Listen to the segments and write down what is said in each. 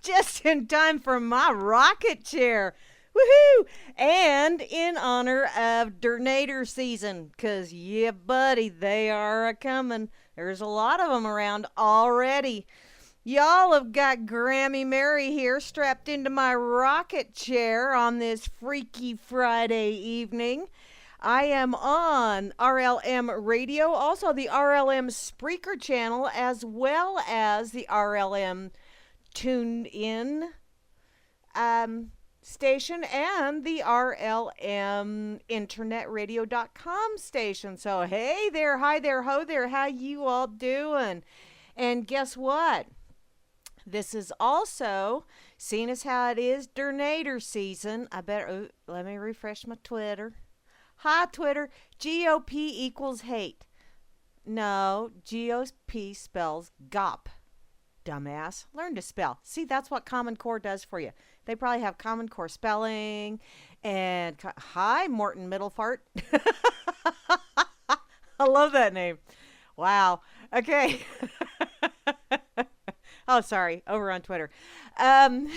Just in time for my rocket chair. Woohoo! And in honor of Derniator season, 'cause yeah, buddy, they are a coming. There's a lot of them around already. Y'all have got Grammy Mary here strapped into my rocket chair on this Freaky Friday evening. I am on RLM Radio, also the RLM Spreaker channel, as well as the RLM Tune In station and the RLM internetradio.com station. So hey there, hi there, ho there, how you all doing? And guess what? This is also, seeing as how it is Derniator season, I better, let me refresh my Twitter. Hi, Twitter. GOP equals hate. No, GOP spells GOP. Dumbass. Learn to spell. See, that's what Common Core does for you. They probably have Common Core spelling. And hi, Morton Middlefart. I love that name. Wow. Okay. Oh, sorry. Over on Twitter. I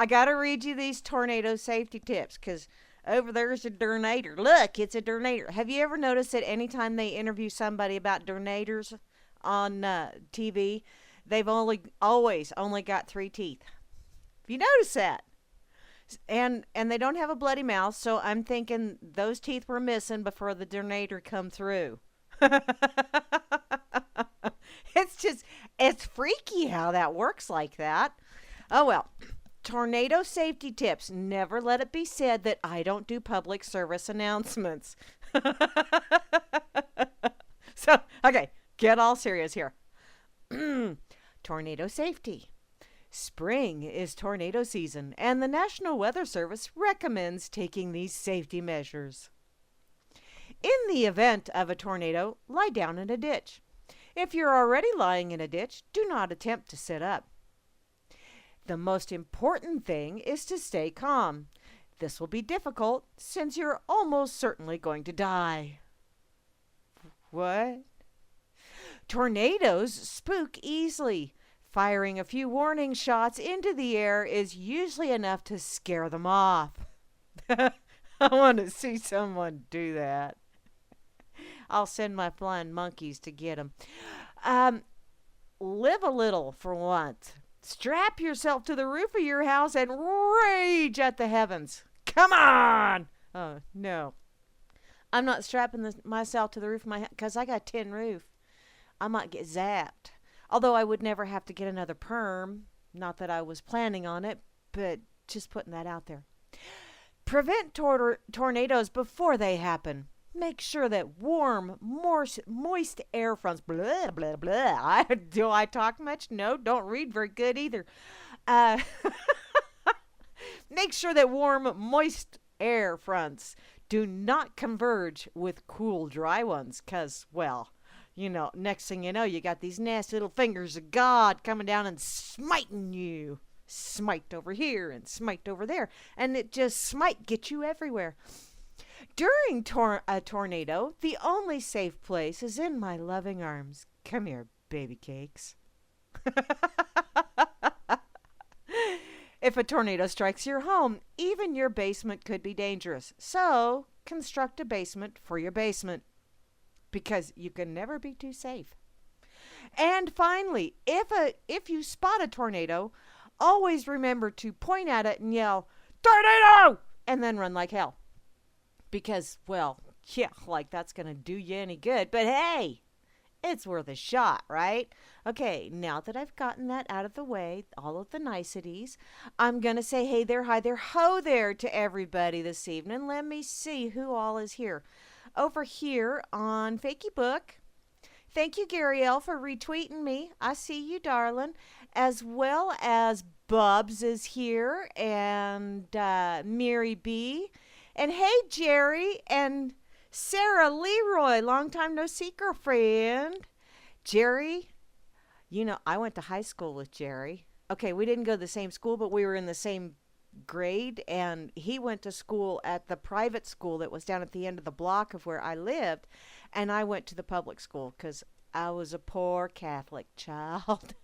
got to read you these tornado safety tips because over there's a Derniator. Look, it's a Derniator. Have you ever noticed that anytime they interview somebody about Derniators on TV, they've always only got 3 teeth? Have you noticed that? And they don't have a bloody mouth, so I'm thinking those teeth were missing before the Derniator come through. It's freaky how that works like that. Oh well. Tornado safety tips. Never let it be said that I don't do public service announcements. So, okay, get all serious here. Tornado safety. Spring is tornado season, and the National Weather Service recommends taking these safety measures. In the event of a tornado, lie down in a ditch. If you're already lying in a ditch, do not attempt to sit up. The most important thing is to stay calm. This will be difficult since you're almost certainly going to die. What? Tornadoes spook easily. Firing a few warning shots into the air is usually enough to scare them off. I want to see someone do that. I'll send my flying monkeys to get them. Live a little for once. Strap yourself to the roof of your house and rage at the heavens. Come on! Oh, no. I'm not strapping myself to the roof of my house because I got a tin roof. I might get zapped. Although I would never have to get another perm. Not that I was planning on it, but just putting that out there. Prevent tornadoes before they happen. Make sure that warm, moist air fronts. Blah, blah, blah. Do I talk much? No, don't read very good either. Make sure that warm, moist air fronts do not converge with cool, dry ones. Because, well, next thing you know, you got these nasty little fingers of God coming down and smiting you. Smite over here and smite over there. And it just might get you everywhere. During a tornado, the only safe place is in my loving arms. Come here, baby cakes. If a tornado strikes your home, even your basement could be dangerous. So, construct a basement for your basement. Because you can never be too safe. And finally, if you spot a tornado, always remember to point at it and yell, "Tornado!" and then run like hell. Because, well, yeah, like that's going to do you any good. But hey, it's worth a shot, right? Okay, now that I've gotten that out of the way, all of the niceties, I'm going to say hey there, hi there, ho there to everybody this evening. Let me see who all is here. Over here on Fakey Book. Thank you, Gary L, for retweeting me. I see you, darling. As well as Bubs is here and Mary B. And hey, Jerry and Sarah Leroy, long time no see, girlfriend. Jerry, I went to high school with Jerry. Okay, we didn't go to the same school, but we were in the same grade, and he went to school at the private school that was down at the end of the block of where I lived, and I went to the public school because I was a poor Catholic child.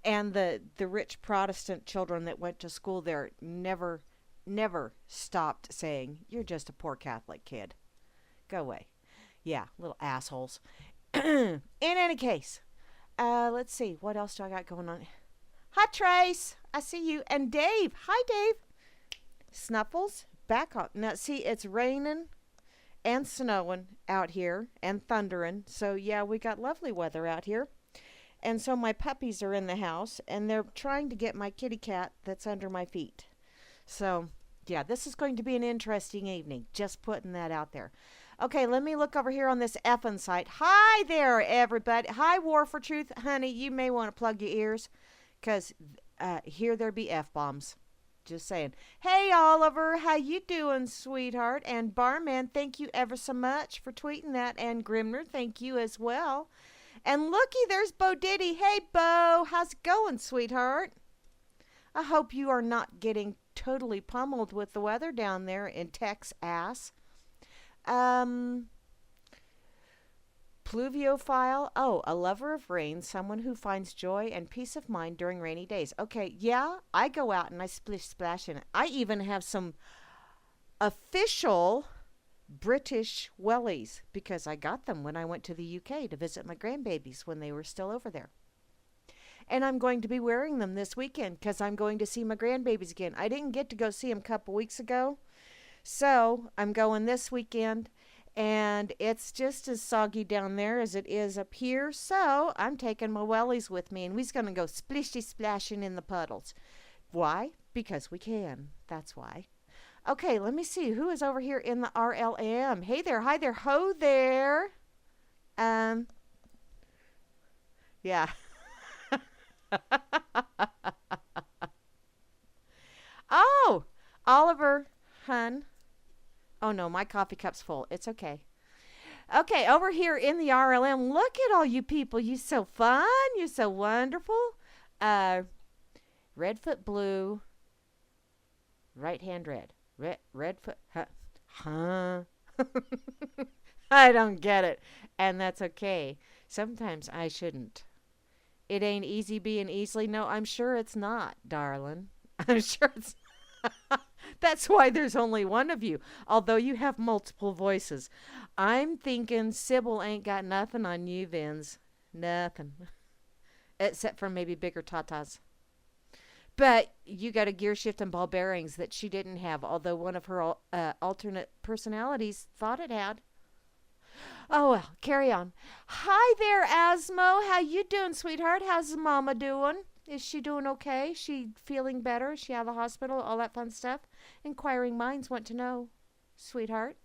And the rich Protestant children that went to school there never stopped saying, "You're just a poor Catholic kid. Go away." Yeah, little assholes. In any case, let's see. What else do I got going on? Hi, Trace. I see you. And Dave. Hi, Dave. Snuffles. Back on. Now, see, it's raining and snowing out here and thundering. So, yeah, we got lovely weather out here. And so my puppies are in the house, and they're trying to get my kitty cat that's under my feet. So, yeah, this is going to be an interesting evening. Just putting that out there. Okay, let me look over here on this effing site. Hi there, everybody. Hi, War for Truth. Honey, you may want to plug your ears, because here there be F-bombs. Just saying. Hey, Oliver, how you doing, sweetheart? And Barman, thank you ever so much for tweeting that. And Grimner, thank you as well. And looky, there's Bo Diddy. Hey, Bo, how's it going, sweetheart? I hope you are not getting totally pummeled with the weather down there in Texas. Pluviophile. Oh, a lover of rain, someone who finds joy and peace of mind during rainy days. Okay, yeah, I go out and I splash in it. I even have some official British wellies because I got them when I went to the UK to visit my grandbabies when they were still over there. And I'm going to be wearing them this weekend because I'm going to see my grandbabies again. I didn't get to go see them a couple weeks ago, so I'm going this weekend. And it's just as soggy down there as it is up here, so I'm taking my wellies with me, and we're going to go splishy splashing in the puddles. Why? Because we can. That's why. Okay, let me see. Who is over here in the RLM? Hey there. Hi there. Ho there. Yeah. Oh, Oliver, hun. Oh, no, my coffee cup's full. It's okay. Okay, over here in the RLM, look at all you people. You're so fun. You're so wonderful. Redfoot blue. Right hand red. Redfoot. Huh? I don't get it. And that's okay. Sometimes I shouldn't. It ain't easy being easily. No, I'm sure it's not, darling. I'm sure it's That's why there's only one of you, although you have multiple voices. I'm thinking Sybil ain't got nothing on you, Vince. Nothing. Except for maybe bigger tatas. But you got a gear shift and ball bearings that she didn't have, although one of her alternate personalities thought it had. Oh, well, carry on. Hi there, Asmo. How you doing, sweetheart? How's Mama doing? Is she doing okay? She feeling better? Is she out of the hospital? All that fun stuff? Inquiring minds want to know, sweetheart.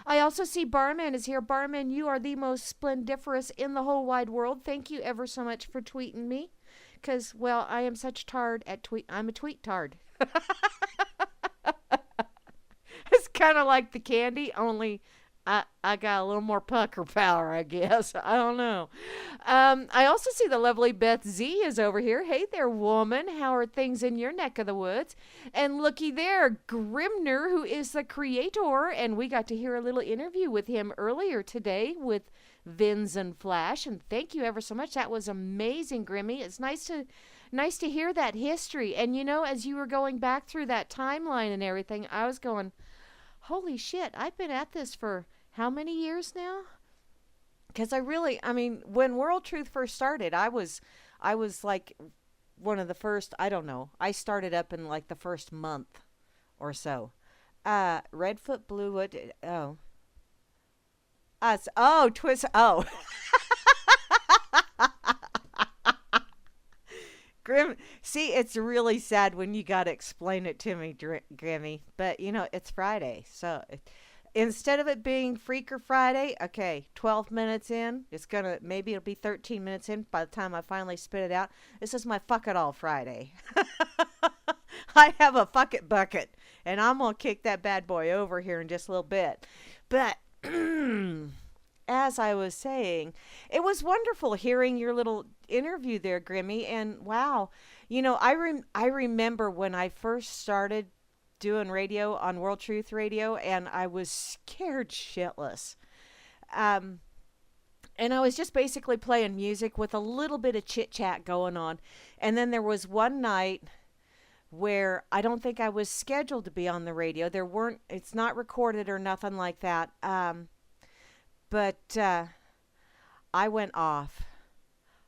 I also see Barman is here. Barman, you are the most splendiferous in the whole wide world. Thank you ever so much for tweeting me. Because, well, I am such tard at tweet. I'm a tweet tard. It's kind of like the candy, only I got a little more pucker power, I guess. I don't know. I also see the lovely Beth Z is over here. Hey there, woman. How are things in your neck of the woods? And looky there, Grimner, who is the creator, and we got to hear a little interview with him earlier today with Vins and Flash. And thank you ever so much. That was amazing, Grimmy. It's nice to hear that history. And you know, as you were going back through that timeline and everything, I was going, holy shit, I've been at this for how many years now? Because I mean, when World Truth first started, I was like one of the first, I don't know, I started up in like the first month or so. Redfoot Bluewood, oh. Us, oh, Twist, oh. Grim, see, it's really sad when you got to explain it to me, Grammy. But, you know, it's Friday. So instead of it being Freaker Friday, okay, 12 minutes in, maybe it'll be 13 minutes in by the time I finally spit it out. This is my fuck it all Friday. I have a fuck it bucket, and I'm going to kick that bad boy over here in just a little bit. But as I was saying, it was wonderful hearing your little interview there, Grimmy. And wow, you know, I remember when I first started doing radio on World Truth Radio, and I was scared shitless. And I was just basically playing music with a little bit of chit chat going on. And then there was one night where I don't think I was scheduled to be on the radio. There weren't, it's not recorded or nothing like that. But I went off.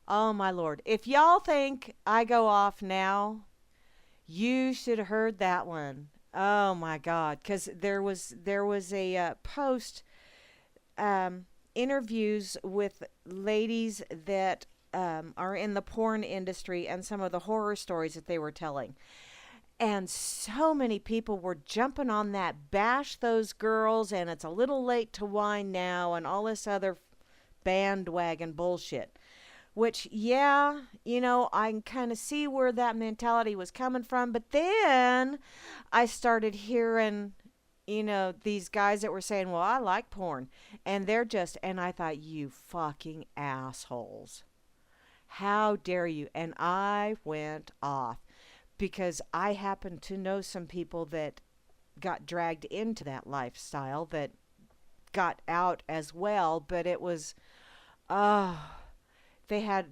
Oh my Lord. If y'all think I go off now, you should have heard that one. Oh my God. Because there was a post, interviews with ladies that are in the porn industry and some of the horror stories that they were telling. And so many people were jumping on that, bash those girls, and it's a little late to whine now, and all this other bandwagon bullshit. Which, yeah, I can kind of see where that mentality was coming from. But then I started hearing, these guys that were saying, well, I like porn. And and I thought, you fucking assholes. How dare you? And I went off because I happen to know some people that got dragged into that lifestyle that got out as well. But it was, uh, they had,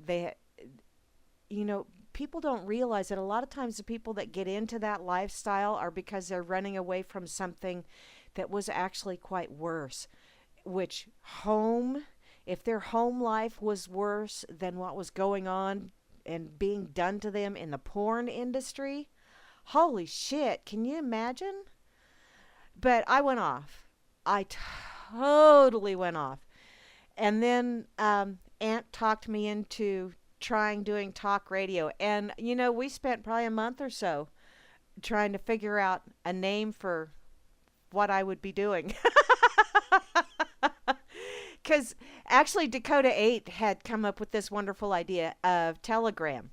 people don't realize that a lot of times the people that get into that lifestyle are because they're running away from something that was actually quite worse, which if their home life was worse than what was going on and being done to them in the porn industry, holy shit, can you imagine? But I went off. I totally went off. And then Aunt talked me into doing talk radio. And, we spent probably a month or so trying to figure out a name for what I would be doing. Because actually Dakota 8 had come up with this wonderful idea of telegram,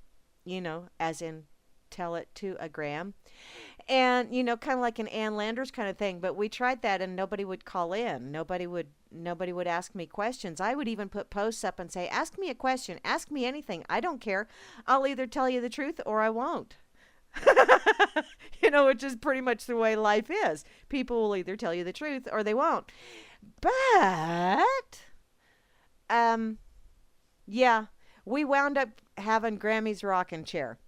as in tell it to a gram. And, kind of like an Ann Landers kind of thing. But we tried that and nobody would call in. Nobody would ask me questions. I would even put posts up and say, ask me a question. Ask me anything. I don't care. I'll either tell you the truth or I won't. Which is pretty much the way life is. People will either tell you the truth or they won't. But, yeah, we wound up having Grammy's rocking chair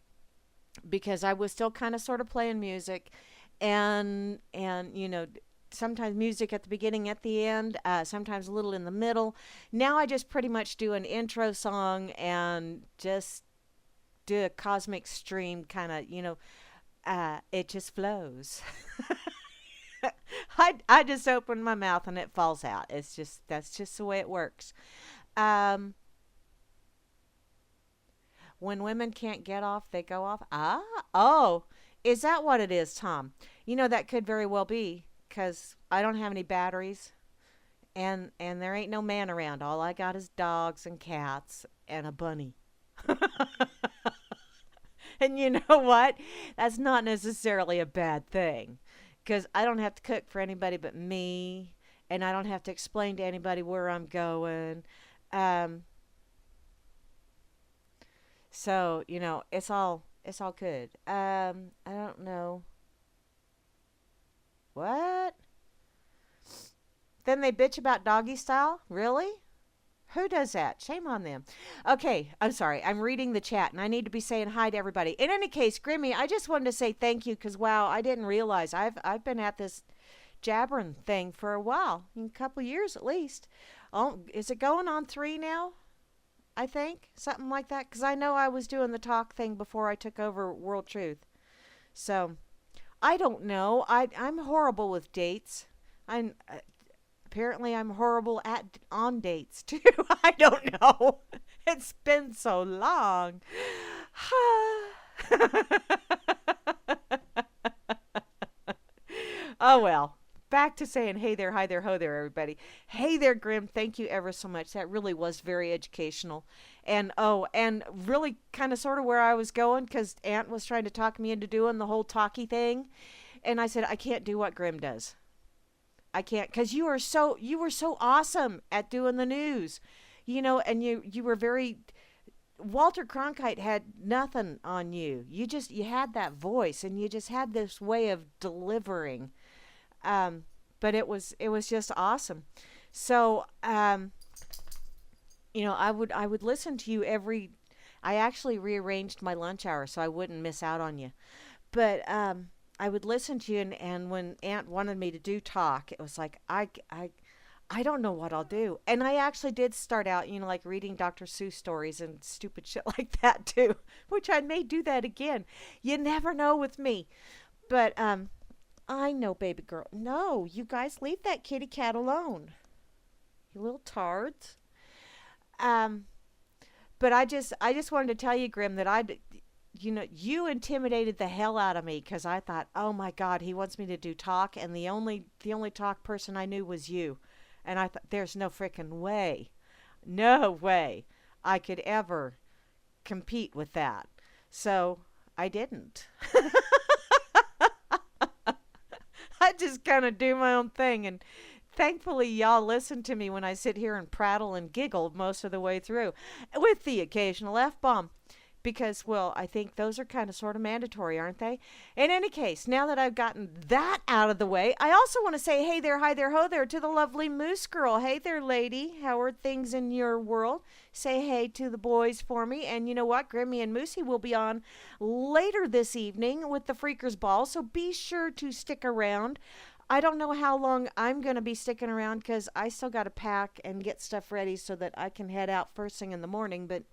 because I was still kind of sort of playing music and sometimes music at the beginning, at the end, sometimes a little in the middle. Now I just pretty much do an intro song and just do a cosmic stream kind of, it just flows. I just open my mouth and it falls out. That's just the way it works. When women can't get off, they go off. Oh, is that what it is, Tom? That could very well be because I don't have any batteries and there ain't no man around. All I got is dogs and cats and a bunny. And you know what? That's not necessarily a bad thing. Because I don't have to cook for anybody but me, and I don't have to explain to anybody where I'm going. So it's all good. I don't know what. Then they bitch about doggy style. Really? Who does that? Shame on them. Okay, I'm sorry. I'm reading the chat, and I need to be saying hi to everybody. In any case, Grimmy, I just wanted to say thank you because, wow, I didn't realize I've been at this jabbering thing for a while, a couple years at least. Oh, is it going on 3 now? I think something like that. Because I know I was doing the talk thing before I took over World Truth. So I don't know. I'm horrible with dates. Apparently I'm horrible on dates too. I don't know. It's been so long. Oh well. Back to saying hey there, hi there, ho there, everybody. Hey there, Grim. Thank you ever so much. That really was very educational. And really kind of sort of where I was going because Aunt was trying to talk me into doing the whole talkie thing. And I said, I can't do what Grim does. I can't, because you were so awesome at doing the news, and you were very, Walter Cronkite had nothing on you. You had that voice and you just had this way of delivering. But it was just awesome. So, I would listen to you every. I actually rearranged my lunch hour so I wouldn't miss out on you. But I would listen to you, and when Aunt wanted me to do talk, it was like I don't know what I'll do. And I actually did start out, like reading Dr. Seuss stories and stupid shit like that too, which I may do that again. You never know with me. But I know, baby girl. No, you guys leave that kitty cat alone. You little tards. Um, but I just wanted to tell you, Grim, that you intimidated the hell out of me because I thought, oh my God, he wants me to do talk, and the only talk person I knew was you, and I thought, there's no freaking way, no way, I could ever compete with that. So I didn't. I just kind of do my own thing, and thankfully y'all listen to me when I sit here and prattle and giggle most of the way through, with the occasional f bomb. Because, well, I think those are kind of sort of mandatory, aren't they? In any case, now that I've gotten that out of the way, I also want to say hey there, hi there, ho there to the lovely Moose Girl. Hey there, lady. How are things in your world? Say hey to the boys for me. And you know what? Grimmy and Moosey will be on later this evening with the Freakers Ball, so be sure to stick around. I don't know how long I'm going to be sticking around because I still got to pack and get stuff ready so that I can head out first thing in the morning, but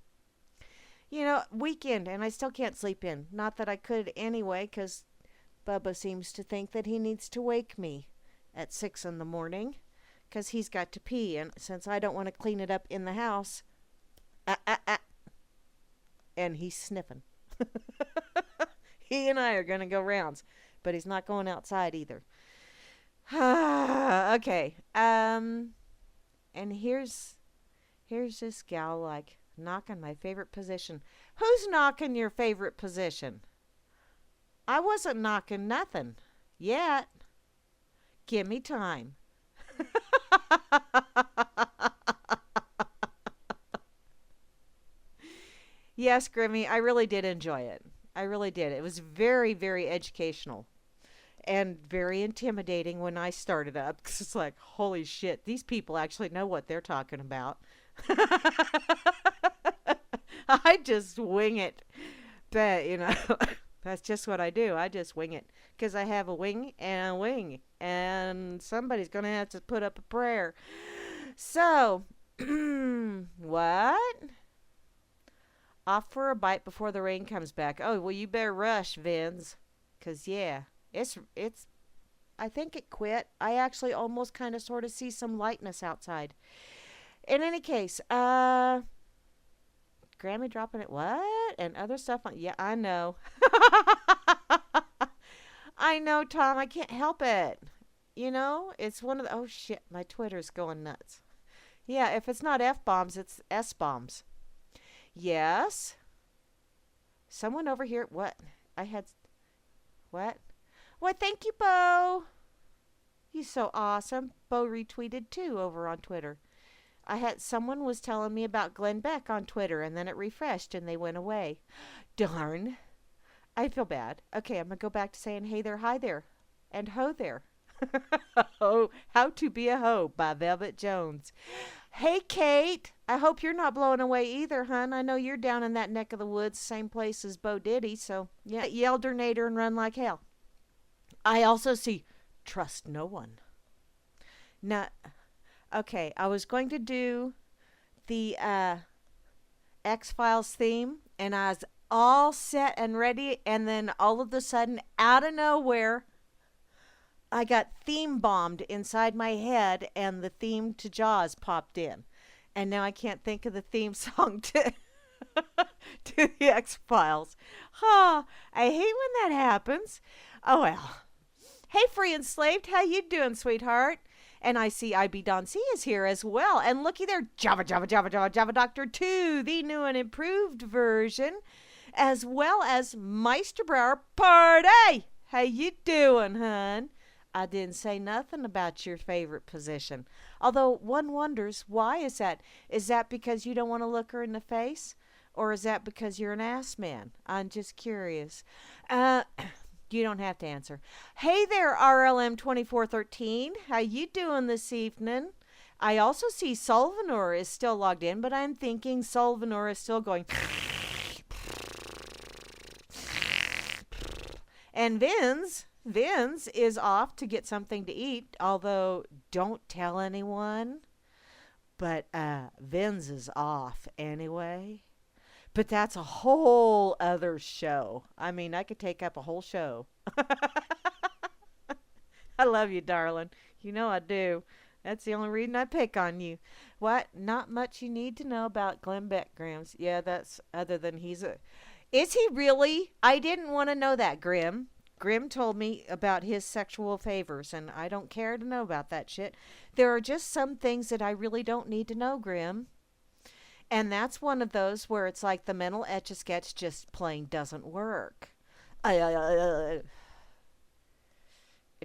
weekend, and I still can't sleep in. Not that I could anyway, because Bubba seems to think that he needs to wake me at 6 in the morning, because he's got to pee, and since I don't want to clean it up in the house, ah, ah, ah, and he's sniffing. He and I are going to go rounds, but he's not going outside either. Okay, and here's this gal like knocking my favorite position. Who's knocking your favorite position? I wasn't knocking nothing yet. Give me time. Yes, Grimmy, I really did enjoy it. I really did. It was very, very educational and very intimidating when I started up, because it's like, holy shit, these people actually know what they're talking about. I just wing it. But, that's just what I do. I just wing it. Because I have a wing and a wing. And somebody's going to have to put up a prayer. So, what? Off for a bite before the rain comes back. Oh, well, you better rush, Vince. Because, yeah, it's. I think it quit. I actually almost kind of sort of see some lightness outside. In any case, Grammy dropping it, what? And other stuff on, yeah, I know. I know, Tom, I can't help it. It's one of the, oh shit, my Twitter's going nuts. Yeah, if it's not F-bombs, it's S-bombs. Yes. Someone over here, what? What? Why, thank you, Bo. You so awesome. Bo retweeted too over on Twitter. Someone was telling me about Glenn Beck on Twitter, and then it refreshed and they went away. Darn. I feel bad. Okay, I'm going to go back to saying hey there, hi there, and ho there. Oh, How to Be a Hoe by Velvet Jones. Hey, Kate. I hope you're not blowing away either, hun. I know you're down in that neck of the woods, same place as Bo Diddy, so yeah, yell Dernator and run like hell. I also see trust no one. Now, okay, I was going to do the X-Files theme, and I was all set and ready, and then all of a sudden, out of nowhere, I got theme bombed inside my head, and the theme to Jaws popped in. And now I can't think of the theme song to to the X-Files. I hate when that happens. Oh well. Hey, Free Enslaved, how you doing, sweetheart? And I see IB Don C is here as well. And looky there, Java, Java, Java, Java, Java Doctor 2, the new and improved version, as well as Meisterbrower Party. How you doing, hun? I didn't say nothing about your favorite position. Although one wonders, why is that? Is that because you don't want to look her in the face? Or is that because you're an ass man? I'm just curious. You don't have to answer. Hey there, RLM 2413. How you doing this evening? I also see Solvanor is still logged in, but I'm thinking Solvanor is still going. And Vince is off to get something to eat, although don't tell anyone. But Vince is off anyway. But that's a whole other show. I mean, I could take up a whole show. I love you, darling. You know I do. That's the only reason I pick on you. What? Not much you need to know about Glenn Beck, Grams. Yeah, that's other than he's a. Is he really? I didn't want to know that, Grim. Grim told me about his sexual favors, and I don't care to know about that shit. There are just some things that I really don't need to know, Grim. And that's one of those where it's like the mental etch-a-sketch just plain doesn't work.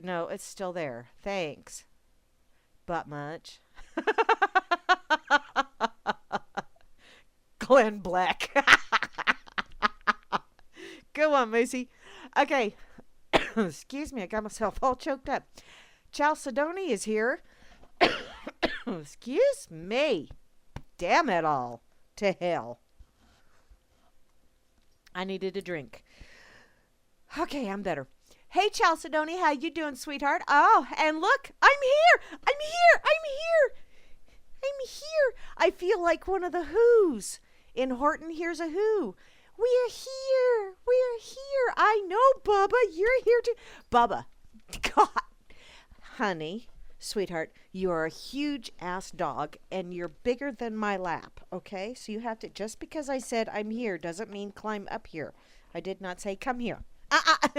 No, it's still there. Thanks. But much. Glenn Black. Go on, Moosey. Okay. Excuse me, I got myself all choked up. Chalcedony is here. Excuse me. Damn it all to hell. I needed a drink. Okay, I'm better. Hey, Chalcedony, how you doing, sweetheart? Oh, and look, I'm here. I'm here. I'm here. I'm here. I feel like one of the Who's in Horton Hears a Who. We're here. We're here. I know, Bubba. You're here too. Bubba, God, honey, sweetheart, you are a huge ass dog and you're bigger than my lap, okay? So you have to, just because I said I'm here doesn't mean climb up here. I did not say come here.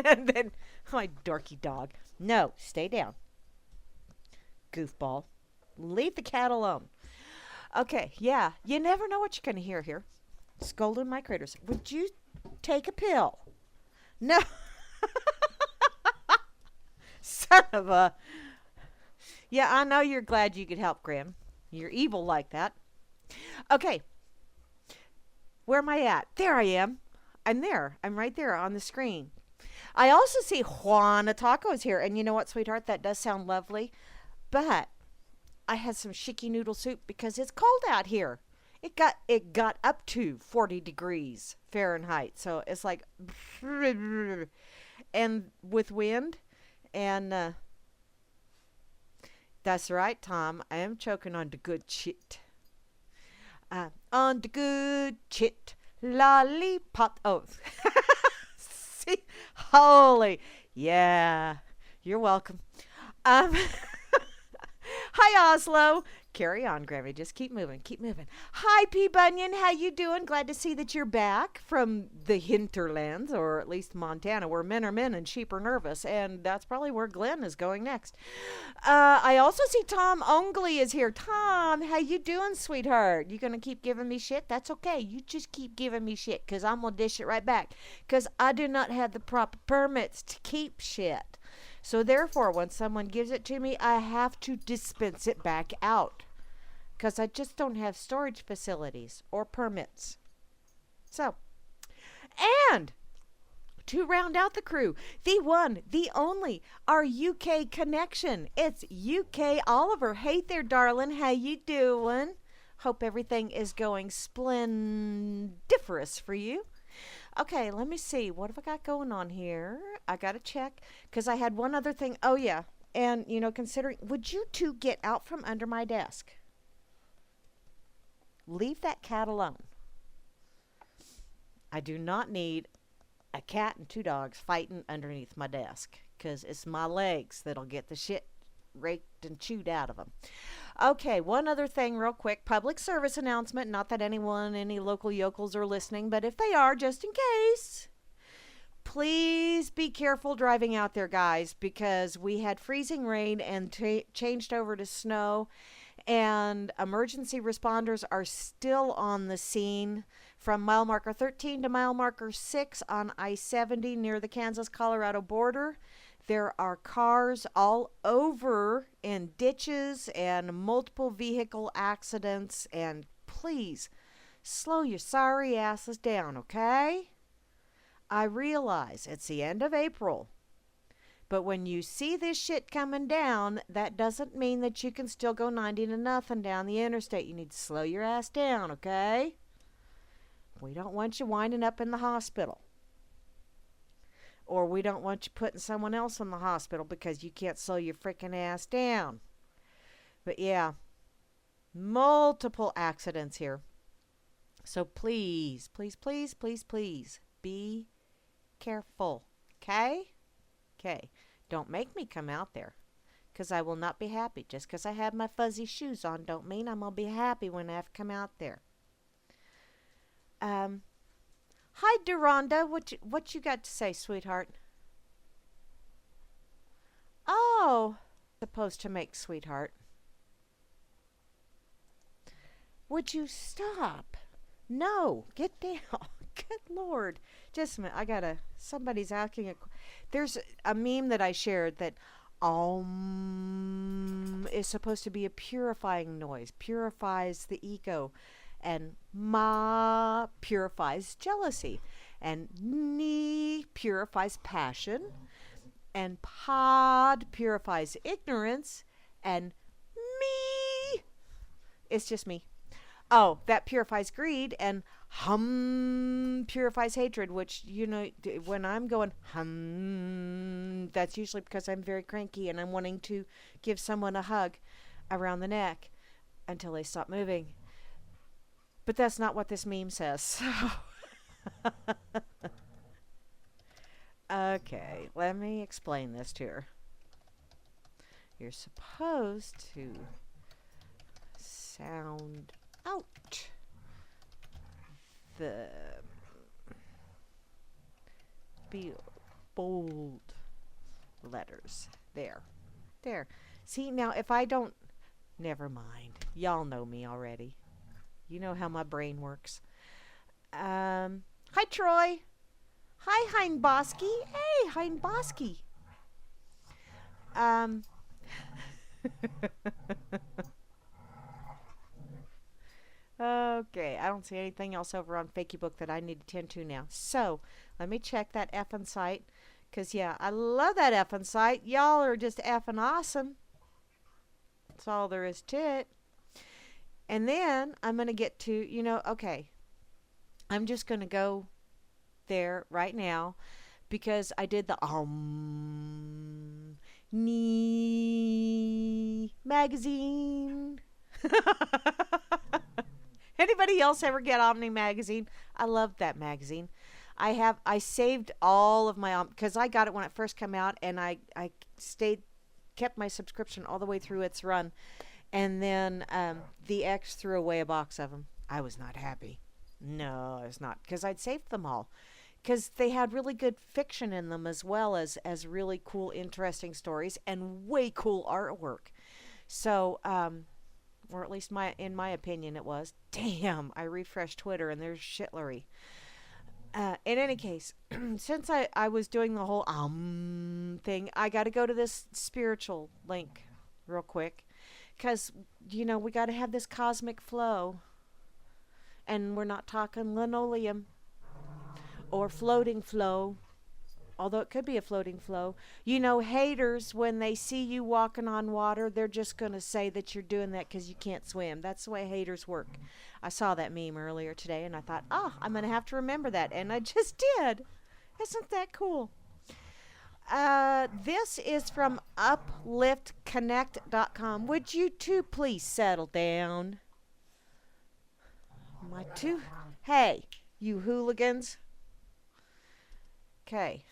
And then my dorky dog. No, stay down. Goofball. Leave the cat alone. Okay, yeah. You never know what you're going to hear here. Scolding my critters. Would you take a pill? No. Son of a. Yeah, I know you're glad you could help, Grim. You're evil like that. Okay. Where am I at? There I am. I'm there. I'm right there on the screen. I also see Juana Taco is here. And you know what, sweetheart? That does sound lovely. But I had some shiki noodle soup because it's cold out here. It got up to 40 degrees Fahrenheit. So it's like, and with wind. And that's right, Tom. I am choking on the good shit. On the good shit. Lollipop. Oh. See? Holy. Yeah. You're welcome. Hi, Oslo. Carry on, Grammy. Just keep moving. Keep moving. Hi, P. Bunyan. How you doing? Glad to see that you're back from the hinterlands, or at least Montana, where men are men and sheep are nervous. And that's probably where Glenn is going next. I also see Tom Ongley is here. Tom, how you doing, sweetheart? You going to keep giving me shit? That's okay. You just keep giving me shit, because I'm going to dish it right back. Because I do not have the proper permits to keep shit. So therefore, when someone gives it to me, I have to dispense it back out. Because I just don't have storage facilities or permits. So, and to round out the crew, the one, the only, our UK connection. It's UK Oliver. Hey there, darling. How you doing? Hope everything is going splendiferous for you. Okay, let me see. What have I got going on here? I got to check because I had one other thing. Oh, yeah. And, you know, considering, would you two get out from under my desk? Leave that cat alone. I do not need a cat and two dogs fighting underneath my desk because it's my legs that'll get the shit raked and chewed out of them. Okay, one other thing real quick. Public service announcement. Not that any local yokels are listening, but if they are, just in case, please be careful driving out there, guys, because we had freezing rain and changed over to snow, and emergency responders are still on the scene from mile marker 13 to mile marker 6 on I-70 near the Kansas-Colorado border. There are cars all over in ditches and multiple vehicle accidents. And please, slow your sorry asses down, okay? I realize it's the end of April. But when you see this shit coming down, that doesn't mean that you can still go 90 to nothing down the interstate. You need to slow your ass down, okay? We don't want you winding up in the hospital. Or we don't want you putting someone else in the hospital because you can't slow your freaking ass down. But yeah, multiple accidents here. So please, please, please, please, please be careful, okay? Okay, don't make me come out there, because I will not be happy. Just because I have my fuzzy shoes on don't mean I'm going to be happy when I have to come out there. Hi, Duranda. What you got to say, sweetheart? Oh, supposed to make sweetheart. Would you stop? No, get down. Good Lord. Just a minute. Somebody's asking there's a meme that I shared that is supposed to be a purifying noise, purifies the ego, and ma purifies jealousy, and ni purifies passion, and pod purifies ignorance, and me, it's just me. Oh, that purifies greed, and hum purifies hatred, which, when I'm going hum, that's usually because I'm very cranky and I'm wanting to give someone a hug around the neck until they stop moving. But that's not what this meme says. Okay, let me explain this to her. You're supposed to sound out the bold letters. There. See, now if I don't, never mind. Y'all know me already. You know how my brain works. Hi, Troy. Hi, Heinbosky. Hey, Heinbosky. Okay, I don't see anything else over on Fakeybook that I need to tend to now. So, let me check that effing site. Because, yeah, I love that effing site. Y'all are just effing awesome. That's all there is to it. And then, I'm going to get to, okay. I'm just going to go there right now. Because I did the ni magazine. Anybody else ever get Omni magazine? I loved that magazine. I saved all of my, because I got it when it first came out, and I kept my subscription all the way through its run. And then the ex threw away a box of them. I was not happy. No, I was not, because I'd saved them all. Because they had really good fiction in them, as well as really cool, interesting stories and way cool artwork. So, or at least in my opinion it was. Damn, I refreshed Twitter and there's shitlery. In any case, since I was doing the whole thing, I got to go to this spiritual link real quick. Because, we got to have this cosmic flow. And we're not talking linoleum or floating flow. Although it could be a floating flow. Haters, when they see you walking on water, they're just going to say that you're doing that because you can't swim. That's the way haters work. I saw that meme earlier today, and I thought, I'm going to have to remember that. And I just did. Isn't that cool? This is from upliftconnect.com. Would you two please settle down? Hey, you hooligans. Okay.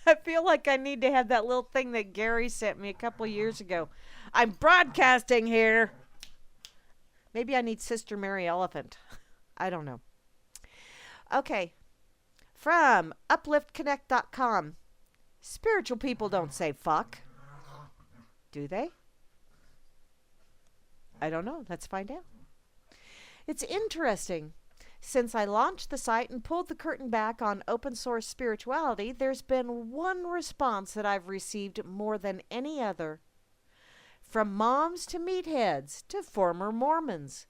I feel like I need to have that little thing that Gary sent me a couple of years ago. I'm broadcasting here. Maybe I need Sister Mary Elephant. I don't know. Okay. From upliftconnect.com. Spiritual people don't say fuck. Do they? I don't know. Let's find out. It's interesting. Since I launched the site and pulled the curtain back on open source spirituality, there's been one response that I've received more than any other. From moms to meatheads to former Mormons.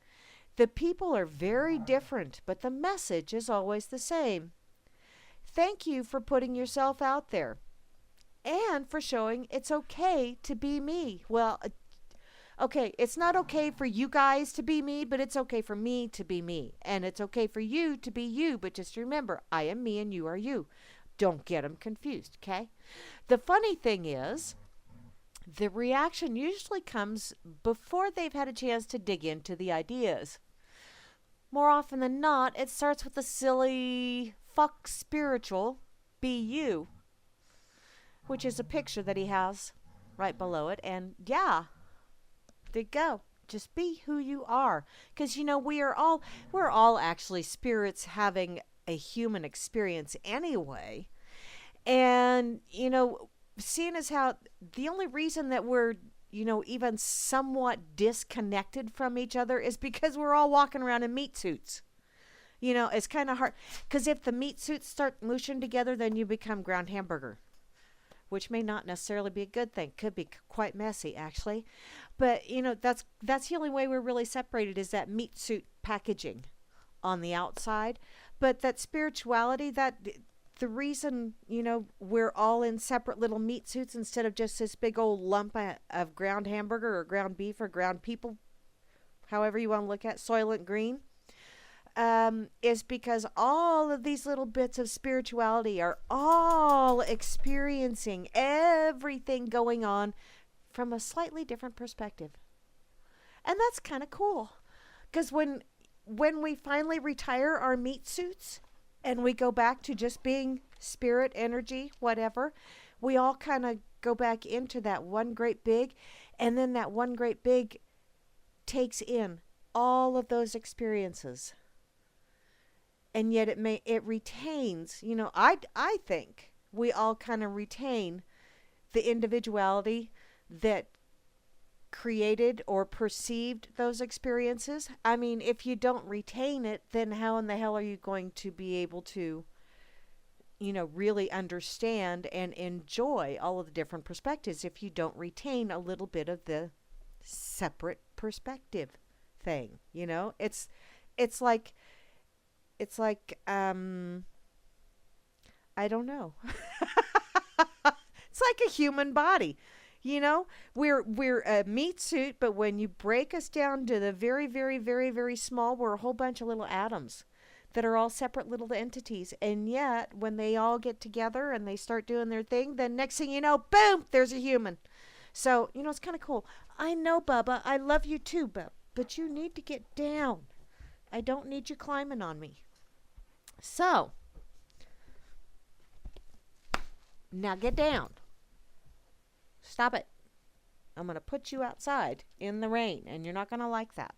The people are very different, but the message is always the same. Thank you for putting yourself out there and for showing it's okay to be me. Well, okay, it's not okay for you guys to be me, but it's okay for me to be me. And it's okay for you to be you, but just remember, I am me and you are you. Don't get them confused, okay? The funny thing is, the reaction usually comes before they've had a chance to dig into the ideas. More often than not, it starts with the silly, fuck spiritual, be you, which is a picture that he has right below it. And yeah, there you go. Just be who you are. Because, we're all actually spirits having a human experience anyway. And, seeing as how the only reason that we're, even somewhat disconnected from each other is because we're all walking around in meat suits. It's kind of hard. Because if the meat suits start mushing together, then you become ground hamburger, which may not necessarily be a good thing. Could be quite messy, actually. But, that's the only way we're really separated is that meat suit packaging on the outside. But that spirituality, the reason, we're all in separate little meat suits instead of just this big old lump of ground hamburger or ground beef or ground people, however you want to look at Soylent Green, is because all of these little bits of spirituality are all experiencing everything going on from a slightly different perspective. And that's kind of cool. Because when we finally retire our meat suits and we go back to just being spirit, energy, whatever, we all kind of go back into that one great big, and then that one great big takes in all of those experiences. And yet it retains, I think we all kind of retain the individuality that created or perceived those experiences. I mean, if you don't retain it, then how in the hell are you going to be able to, really understand and enjoy all of the different perspectives if you don't retain a little bit of the separate perspective thing? It's like I don't know. It's like a human body. We're a meat suit, but when you break us down to the very, very, very, very small, we're a whole bunch of little atoms that are all separate little entities. And yet, when they all get together and they start doing their thing, then next thing you know, boom, there's a human. So, it's kind of cool. I know, Bubba, I love you too, but you need to get down. I don't need you climbing on me. So, now get down. Stop it. I'm going to put you outside in the rain, and you're not going to like that.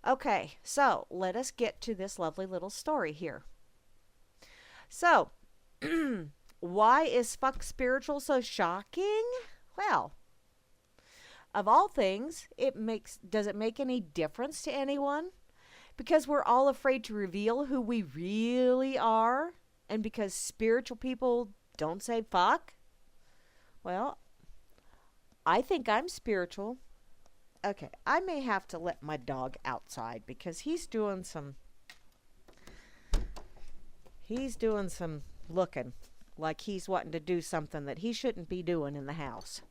Okay, so let us get to this lovely little story here. So, why is fuck spiritual so shocking? Well, of all things, does it make any difference to anyone? Because we're all afraid to reveal who we really are, and because spiritual people don't say fuck? Well, I think I'm spiritual. Okay, I may have to let my dog outside because he's doing some looking like he's wanting to do something that he shouldn't be doing in the house.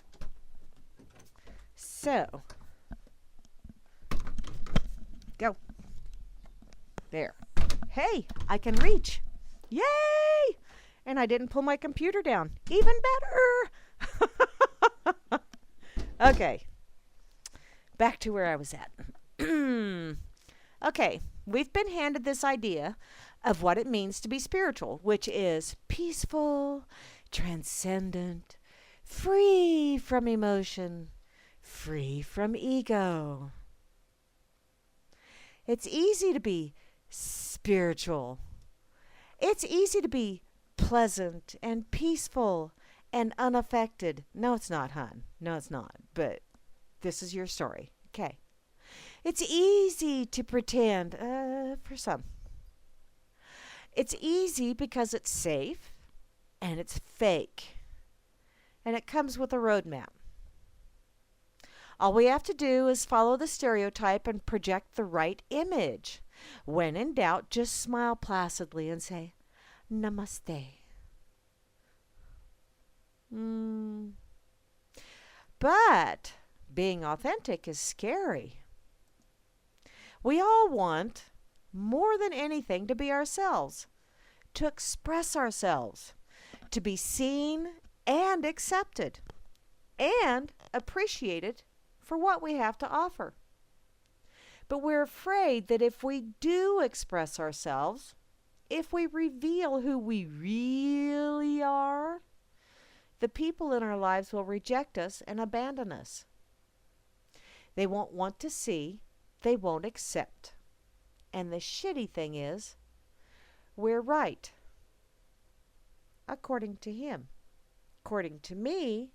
So, go. There. Hey, I can reach. Yay! And I didn't pull my computer down. Even better. Okay. Back to where I was at. Okay, we've been handed this idea of what it means to be spiritual, which is peaceful, transcendent, free from emotion, free from ego. It's easy to be spiritual. It's easy to be pleasant and peaceful and unaffected. No, it's not, hon. No, it's not. But this is your story. Okay. It's easy to pretend, for some. It's easy because it's safe and it's fake. And it comes with a roadmap. All we have to do is follow the stereotype and project the right image. When in doubt, just smile placidly and say, Namaste. But being authentic is scary. We all want, more than anything, to be ourselves, to express ourselves, to be seen and accepted, and appreciated for what we have to offer. But we're afraid that if we do express ourselves, if we reveal who we really are, the people in our lives will reject us and abandon us. They won't want to see, they won't accept. And the shitty thing is, we're right. According to him. According to me,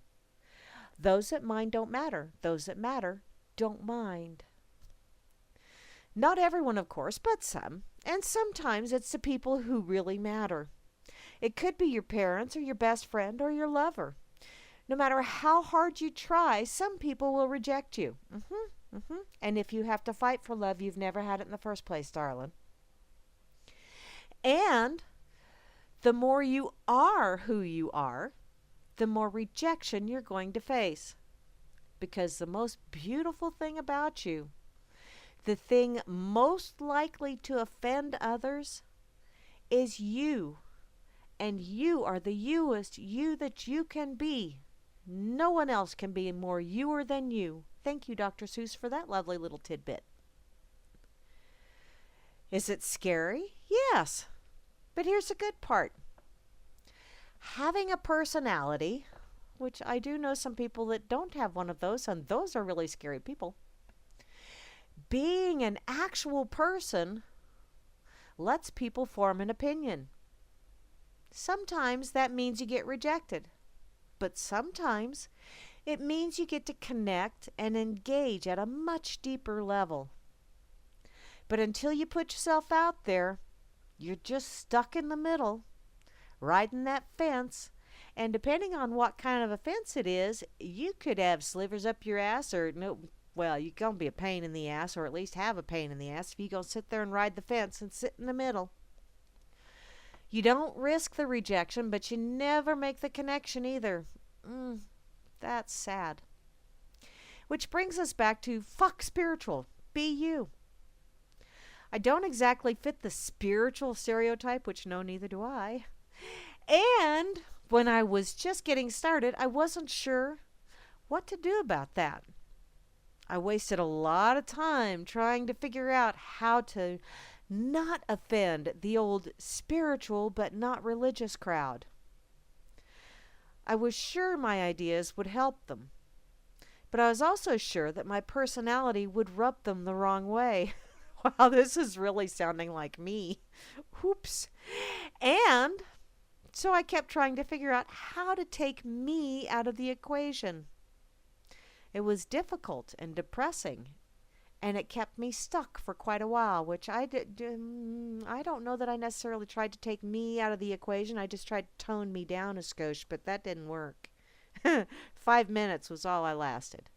those that mind don't matter. Those that matter don't mind. Not everyone, of course, but some. And sometimes it's the people who really matter. It could be your parents or your best friend or your lover. No matter how hard you try, some people will reject you. And if you have to fight for love, you've never had it in the first place, darling. And the more you are who you are, the more rejection you're going to face. Because the most beautiful thing about you, the thing most likely to offend others, is you. And you are the youest you that you can be. No one else can be more youer than you. Thank you, Dr. Seuss, for that lovely little tidbit. Is it scary? Yes. But here's the good part. Having a personality, which I do know some people that don't have one of those, and those are really scary people. Being an actual person lets people form an opinion. Sometimes that means you get rejected, but sometimes it means you get to connect and engage at a much deeper level. But until you put yourself out there, you're just stuck in the middle, riding that fence, and depending on what kind of a fence it is, you could have slivers up your ass or no. Well, you're going to be a pain in the ass, or at least have a pain in the ass if you go sit there and ride the fence and sit in the middle. You don't risk the rejection, but you never make the connection either. That's sad. Which brings us back to fuck spiritual. Be you. I don't exactly fit the spiritual stereotype, which no, neither do I. And when I was just getting started, I wasn't sure what to do about that. I wasted a lot of time trying to figure out how to not offend the old spiritual but not religious crowd. I was sure my ideas would help them, but I was also sure that my personality would rub them the wrong way. Wow, this is really sounding like me. Oops. And so I kept trying to figure out how to take me out of the equation. It was difficult and depressing, and it kept me stuck for quite a while, which I don't know that I necessarily tried to take me out of the equation. I just tried to tone me down a skosh, but that didn't work. 5 minutes was all I lasted.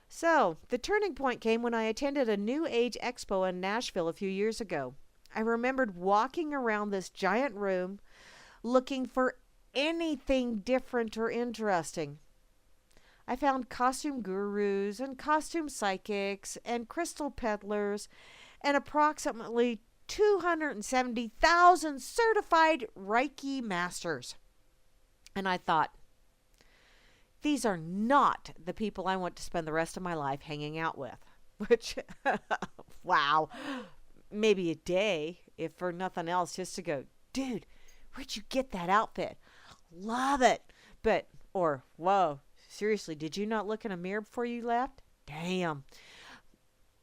So, the turning point came when I attended a New Age expo in Nashville a few years ago. I remembered walking around this giant room looking for anything different or interesting. I found costume gurus and costume psychics and crystal peddlers and approximately 270,000 certified Reiki masters. And I thought, these are not the people I want to spend the rest of my life hanging out with. Which, wow, maybe a day, if for nothing else, just to go, dude, where'd you get that outfit? Love it. But, or, whoa, seriously, did you not look in a mirror before you left? Damn.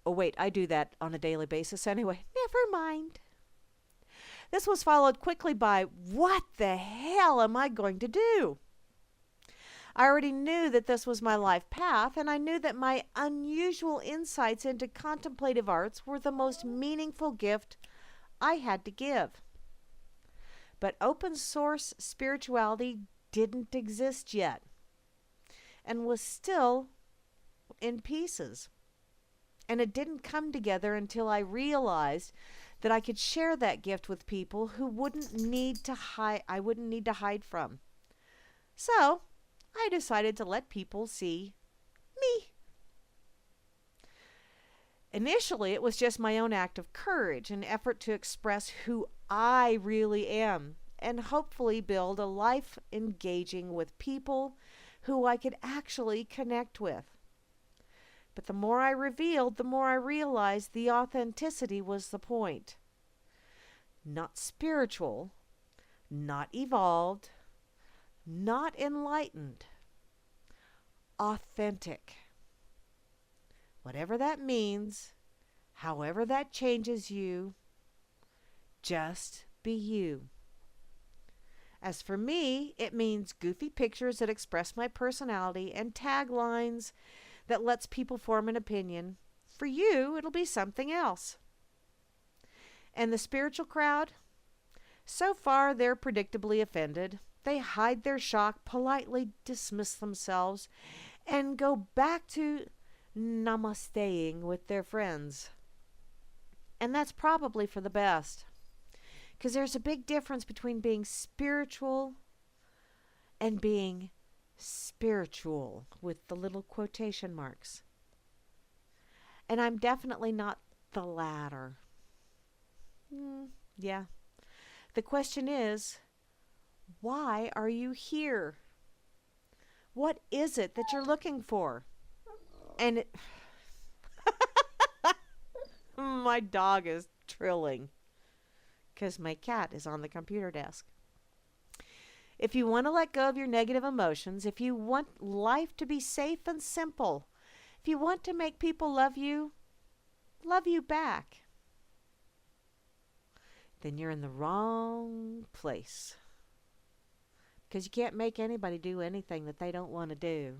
Oh, wait, I do that on a daily basis anyway. Never mind. This was followed quickly by, what the hell am I going to do? I already knew that this was my life path, and I knew that my unusual insights into contemplative arts were the most meaningful gift I had to give. But open source spirituality didn't exist yet, and was still in pieces. And it didn't come together until I realized that I could share that gift with people who wouldn't need to hide I wouldn't need to hide from. So, I decided to let people see me. Initially, it was just my own act of courage, an effort to express who I really am, and hopefully build a life engaging with people who I could actually connect with. But the more I revealed, the more I realized the authenticity was the point. Not spiritual, not evolved, not enlightened, authentic. Whatever that means, however that changes you, just be you. As for me, it means goofy pictures that express my personality and taglines that lets people form an opinion. For you, it'll be something else. And the spiritual crowd? So far, they're predictably offended. They hide their shock, politely dismiss themselves, and go back to namasteing with their friends. And that's probably for the best. Because there's a big difference between being spiritual and being spiritual with the little quotation marks. And I'm definitely not the latter. Yeah. The question is, why are you here? What is it that you're looking for? And my dog is trilling because my cat is on the computer desk. If you want to let go of your negative emotions, if you want life to be safe and simple, if you want to make people love you back, then you're in the wrong place. Because you can't make anybody do anything that they don't want to do.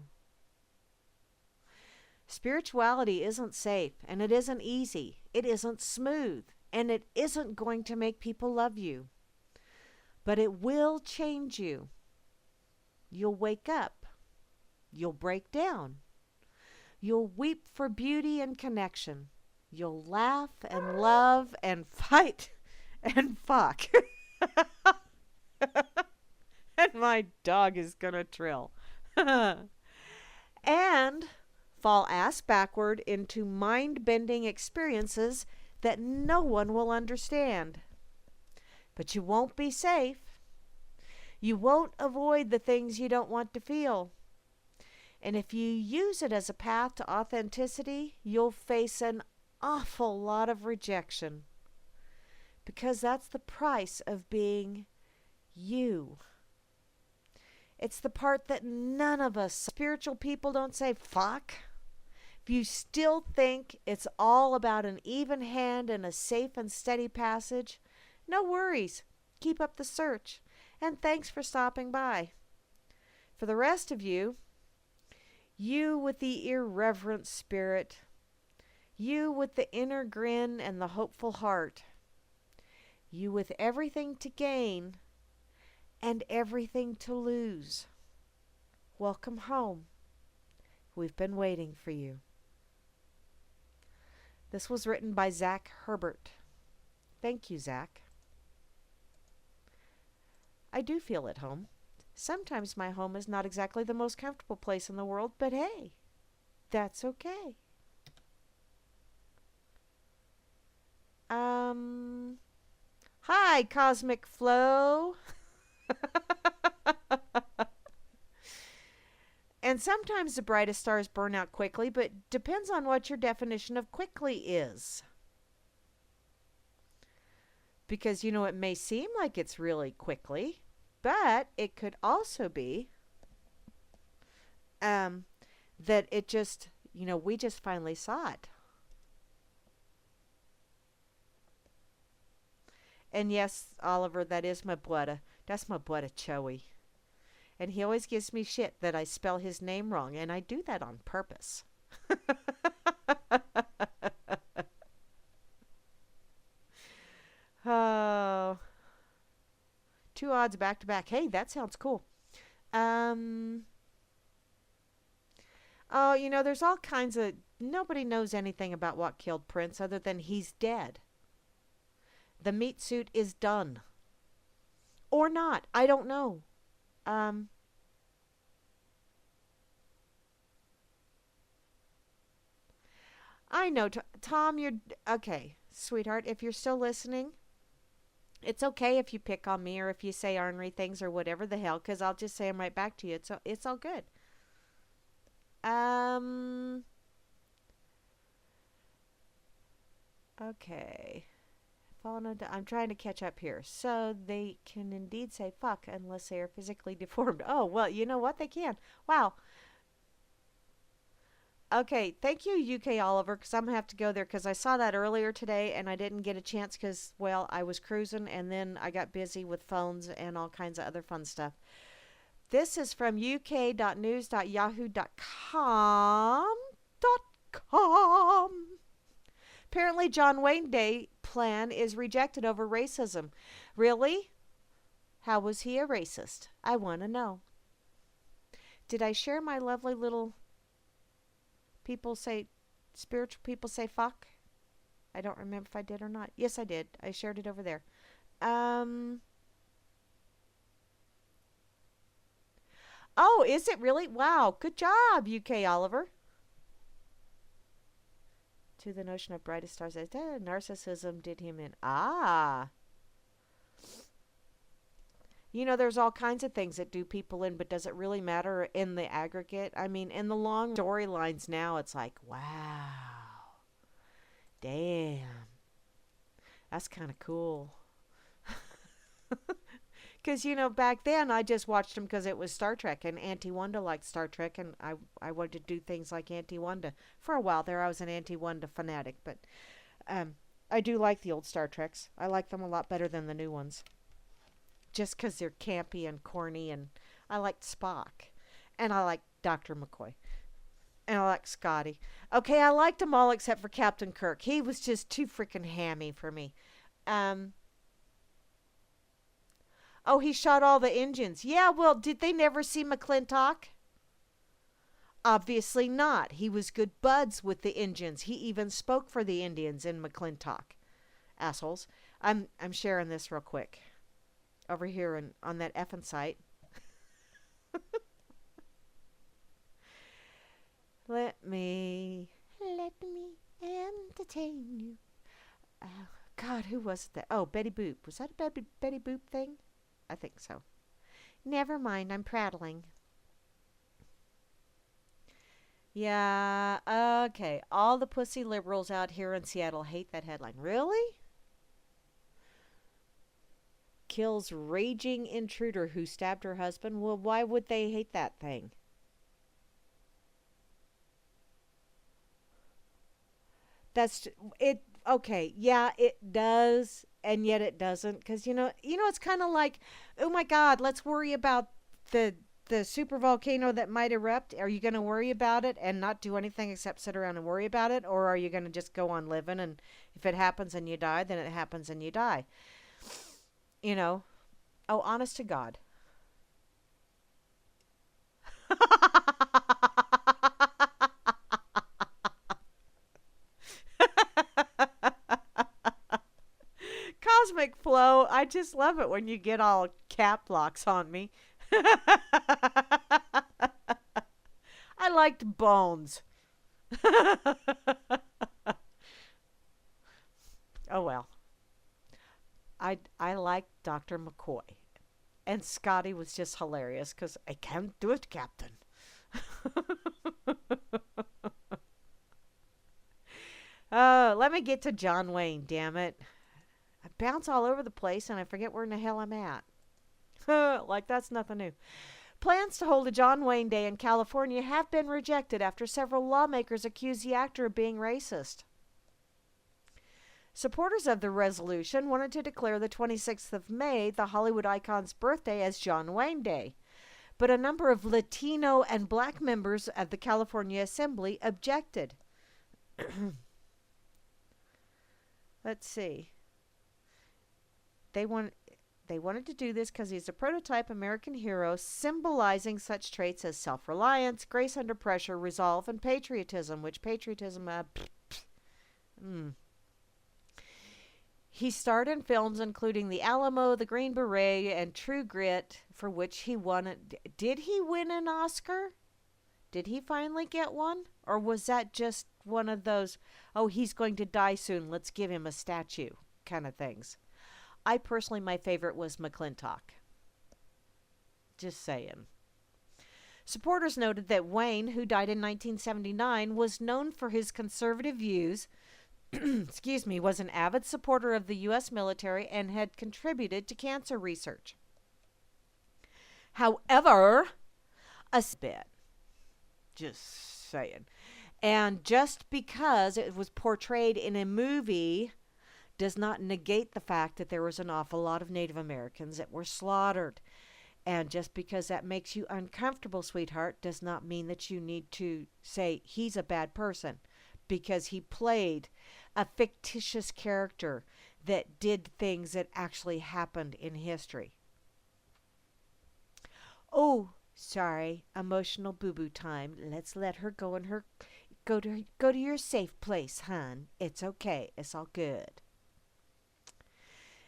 Spirituality isn't safe, and it isn't easy. It isn't smooth, and it isn't going to make people love you. But it will change you. You'll wake up. You'll break down. You'll weep for beauty and connection. You'll laugh and love and fight and fuck. And my dog is gonna trill. And fall ass backward into mind-bending experiences that no one will understand. But you won't be safe. You won't avoid the things you don't want to feel. And if you use it as a path to authenticity, you'll face an awful lot of rejection. Because that's the price of being you. It's the part that none of us spiritual people don't say, fuck. If you still think it's all about an even hand and a safe and steady passage, no worries. Keep up the search. And thanks for stopping by. For the rest of you, you with the irreverent spirit, you with the inner grin and the hopeful heart, you with everything to gain and everything to lose. Welcome home. We've been waiting for you. This was written by Zach Herbert. Thank you, Zach. I do feel at home. Sometimes my home is not exactly the most comfortable place in the world, but hey, that's okay. Hi, Cosmic Flow. And sometimes the brightest stars burn out quickly, but depends on what your definition of quickly is. Because, it may seem like it's really quickly, but it could also be that it just, we just finally saw it. And yes, Oliver, that is my brother. That's my brother, Joey. And he always gives me shit that I spell his name wrong, and I do that on purpose. Oh. 2 odds back to back. Hey, that sounds cool. There's all kinds of... Nobody knows anything about what killed Prince other than he's dead. The meat suit is done. Or not. I don't know. Um, I know, Tom, you're okay, sweetheart. If you're still listening, it's okay if you pick on me or if you say ornery things or whatever the hell, because I'll just say them right back to you. It's all good. Um, okay. I'm trying to catch up here. So they can indeed say fuck unless they are physically deformed. Oh, well, you know what? They can. Wow. Okay, thank you, UK Oliver, because I'm going to have to go there because I saw that earlier today and I didn't get a chance because, well, I was cruising and then I got busy with phones and all kinds of other fun stuff. This is from uk.news.yahoo.com. .com. Apparently, John Wayne Day plan is rejected over racism. Really? How was he a racist? I want to know. Did I share my lovely little people say, spiritual people say fuck? I don't remember if I did or not. Yes, I did. I shared it over there. Um. Oh, is it really? Wow. Good job, UK Oliver. To the notion of brightest stars, narcissism did him in. Ah. You know, there's all kinds of things that do people in, but does it really matter in the aggregate? I mean, in the long storylines now, it's like, wow, damn, that's kind of cool. Because, you know, back then I just watched them because it was Star Trek, and Auntie Wanda liked Star Trek, and I wanted to do things like Auntie Wanda. For a while there, I was an Auntie Wanda fanatic, but I do like the old Star Treks. I like them a lot better than the new ones. Just because they're campy and corny, and I liked Spock, and I liked Dr. McCoy, and I liked Scotty. Okay, I liked them all except for Captain Kirk. He was just too freaking hammy for me. Um, oh, he shot all the engines. Yeah, well, did they never see McClintock? Obviously not. He was good buds with the Indians. He even spoke for the Indians in McClintock. Assholes. I'm sharing this real quick. Over here on that effing site. Let me entertain you. God, who was that? Oh, Betty Boop. Was that a Betty Boop thing? I think so. Never mind, I'm prattling. Yeah, okay. All the pussy liberals out here in Seattle hate that headline. Really? Kills raging intruder who stabbed her husband. Well, why would they hate that thing? That's it. Okay, yeah, it does, and yet it doesn't, because it's kind of like, oh my God, let's worry about the the super volcano that might erupt. Are you going to worry about it and not do anything except sit around and worry about it, or are you going to just go on living, and if it happens and you die, then it happens and you die? You know. Oh, honest to God. Cosmic flow. I just love it when you get all cap locks on me. I liked Bones. Oh well. I liked Dr. McCoy. And Scotty was just hilarious because I can't do it, Captain. Let me get to John Wayne, damn it. I bounce all over the place and I forget where in the hell I'm at. Like that's nothing new. Plans to hold a John Wayne Day in California have been rejected after several lawmakers accuse the actor of being racist. Supporters of the resolution wanted to declare the 26th of May, the Hollywood icon's birthday, as John Wayne Day. But a number of Latino and black members of the California Assembly objected. Let's see. They wanted to do this because he's a prototype American hero symbolizing such traits as self-reliance, grace under pressure, resolve, and patriotism, which patriotism, He starred in films including The Alamo, The Green Beret, and True Grit, for which he won Did he win an Oscar? Did he finally get one? Or was that just one of those, oh, he's going to die soon, let's give him a statue kind of things? I personally, my favorite was McClintock. Just saying. Supporters noted that Wayne, who died in 1979, was known for his conservative views, excuse me, was an avid supporter of the U.S. military and had contributed to cancer research. However, a bit. Just saying. And just because it was portrayed in a movie does not negate the fact that there was an awful lot of Native Americans that were slaughtered. And just because that makes you uncomfortable, sweetheart, does not mean that you need to say he's a bad person because he played a fictitious character that did things that actually happened in history. Oh, sorry, emotional boo-boo time. Let's let her go in her go to your safe place, hon. It's okay. It's all good.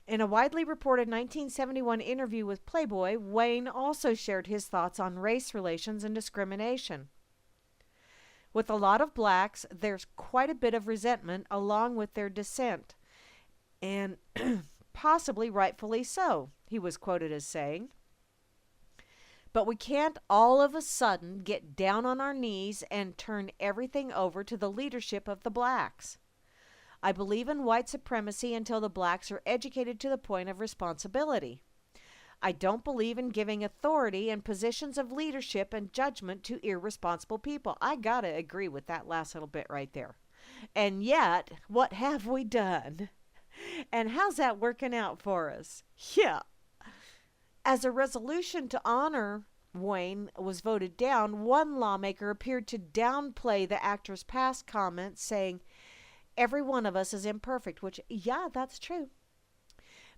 In a widely reported 1971 interview with Playboy, Wayne also shared his thoughts on race relations and discrimination. With a lot of blacks, there's quite a bit of resentment along with their dissent, and possibly rightfully so, he was quoted as saying. But we can't all of a sudden get down on our knees and turn everything over to the leadership of the blacks. I believe in white supremacy until the blacks are educated to the point of responsibility. I don't believe in giving authority and positions of leadership and judgment to irresponsible people. I gotta agree with that last little bit right there. And yet, what have we done? And how's that working out for us? Yeah. As a resolution to honor Wayne was voted down, one lawmaker appeared to downplay the actor's past comments, saying, "Every one of us is imperfect," which, yeah, that's true.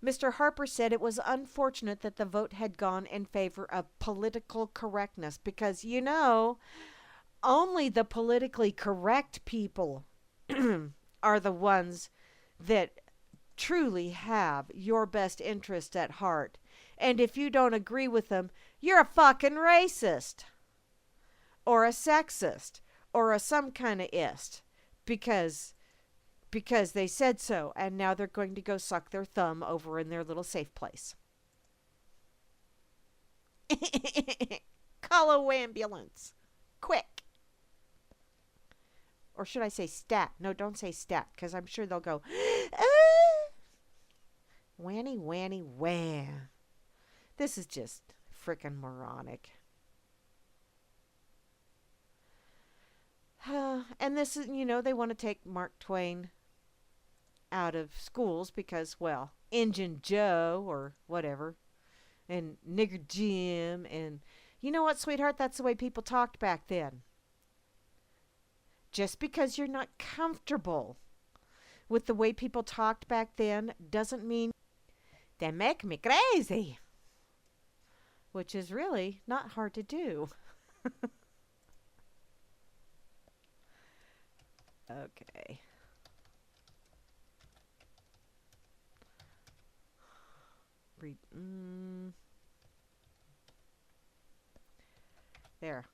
Mr. Harper said it was unfortunate that the vote had gone in favor of political correctness because, you know, only the politically correct people are the ones that truly have your best interest at heart. And if you don't agree with them, you're a fucking racist or a sexist or a some kind of ist because they said so, and now they're going to go suck their thumb over in their little safe place. Call a ambulance. Quick. Or should I say stat? No, don't say stat, because I'm sure they'll go, whanny, whanny, wham. This is just frickin' moronic. And this is, you know, they want to take Mark Twain out of schools because, well, Injun Joe or whatever, and Nigger Jim, and you know what, sweetheart, that's the way people talked back then. Just because you're not comfortable with the way people talked back then doesn't mean they make me crazy, which is really not hard to do. Okay. There.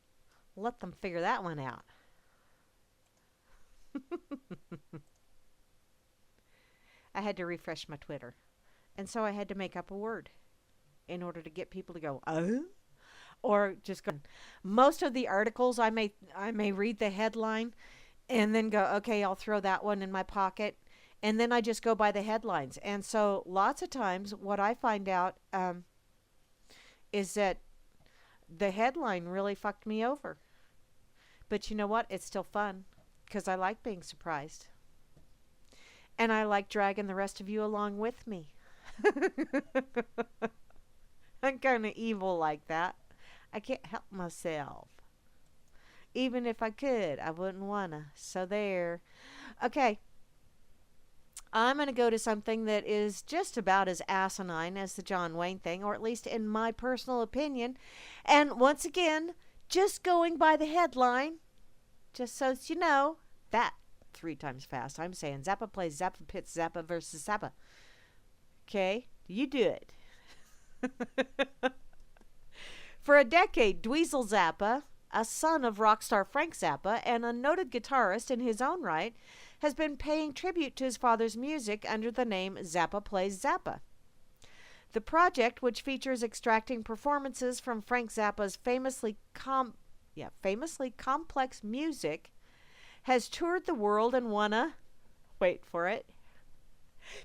Let them figure that one out. I had to refresh my Twitter. And so I had to make up a word in order to get people to go, oh? Or just go. Most of the articles, I may read the headline and then go, okay, I'll throw that one in my pocket. And then I just go by the headlines. And so lots of times what I find out is that the headline really fucked me over. But you know what? It's still fun because I like being surprised. And I like dragging the rest of you along with me. I'm kind of evil like that. I can't help myself. Even if I could, I wouldn't wanna. So there. Okay. I'm going to go to something that is just about as asinine as the John Wayne thing, or at least in my personal opinion. And once again, just going by the headline, just so you know, that 3 times fast. I'm saying Zappa plays Zappa pits Zappa versus Zappa. Okay? You do it. For a decade, Dweezil Zappa, a son of rock star Frank Zappa and a noted guitarist in his own right, has been paying tribute to his father's music under the name Zappa Plays Zappa. The project, which features extracting performances from Frank Zappa's famously complex music, has toured the world and won a, wait for it,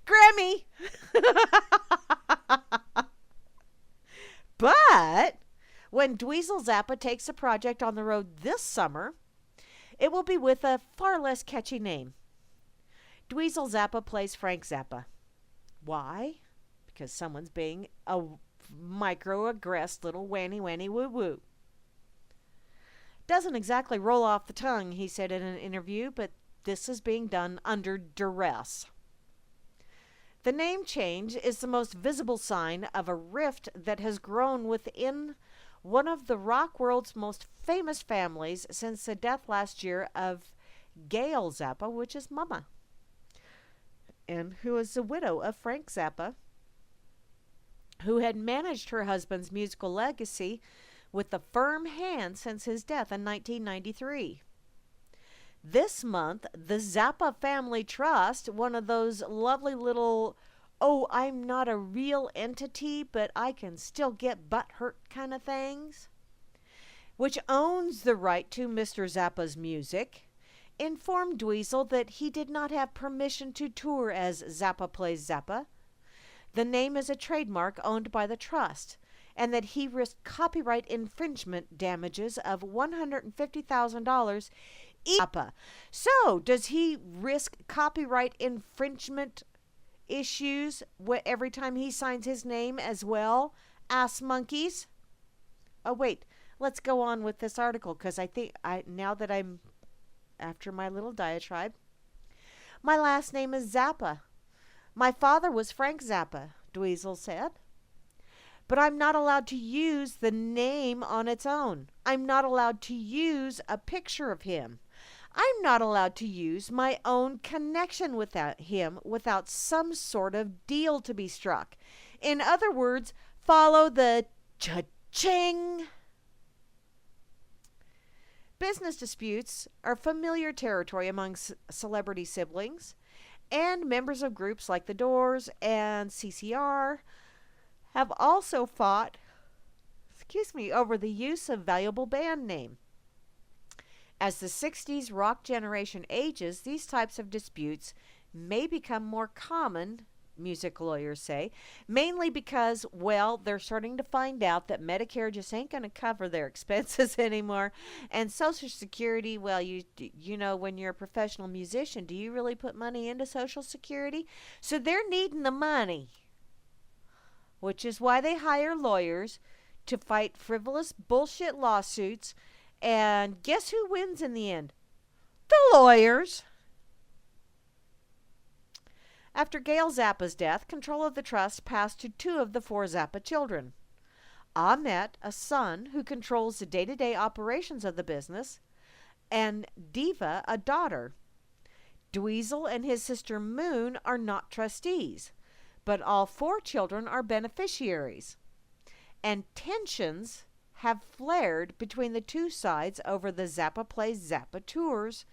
Grammy. But when Dweezil Zappa takes the project on the road this summer, it will be with a far less catchy name. Dweezil Zappa plays Frank Zappa. Why? Because someone's being a microaggressed little wanny woo woo. Doesn't exactly roll off the tongue, he said in an interview, but this is being done under duress. The name change is the most visible sign of a rift that has grown within one of the rock world's most famous families since the death last year of Gail Zappa, which is Mama, and who is the widow of Frank Zappa, who had managed her husband's musical legacy with a firm hand since his death in 1993. This month, the Zappa Family Trust, one of those lovely little, oh, I'm not a real entity, but I can still get butthurt kind of things, which owns the right to Mr. Zappa's music, informed Dweezil that he did not have permission to tour as Zappa Plays Zappa. The name is a trademark owned by the trust, and that he risked copyright infringement damages of $150,000 Zappa. So, does he risk copyright infringement issues every time he signs his name as well? Ass monkeys. Oh, wait. Let's go on with this article because I think now that I'm after my little diatribe. My last name is Zappa. My father was Frank Zappa, Dweezil said. But I'm not allowed to use the name on its own. I'm not allowed to use a picture of him. I'm not allowed to use my own connection with him without some sort of deal to be struck. In other words, follow the cha-ching. Business disputes are familiar territory among celebrity siblings, and members of groups like The Doors and CCR have also fought, over the use of valuable band name. As the 60s rock generation ages, these types of disputes may become more common, music lawyers say, mainly because, well, they're starting to find out that Medicare just ain't going to cover their expenses anymore. And Social Security, well, you know, when you're a professional musician, do you really put money into Social Security? So they're needing the money, which is why they hire lawyers to fight frivolous bullshit lawsuits. And guess who wins in the end? The lawyers. After Gail Zappa's death, control of the trust passed to two of the four Zappa children. Ahmet, a son who controls the day-to-day operations of the business, and Diva, a daughter. Dweezil and his sister Moon are not trustees, but all four children are beneficiaries. And tensions have flared between the two sides over the Zappa Plays Zappa tours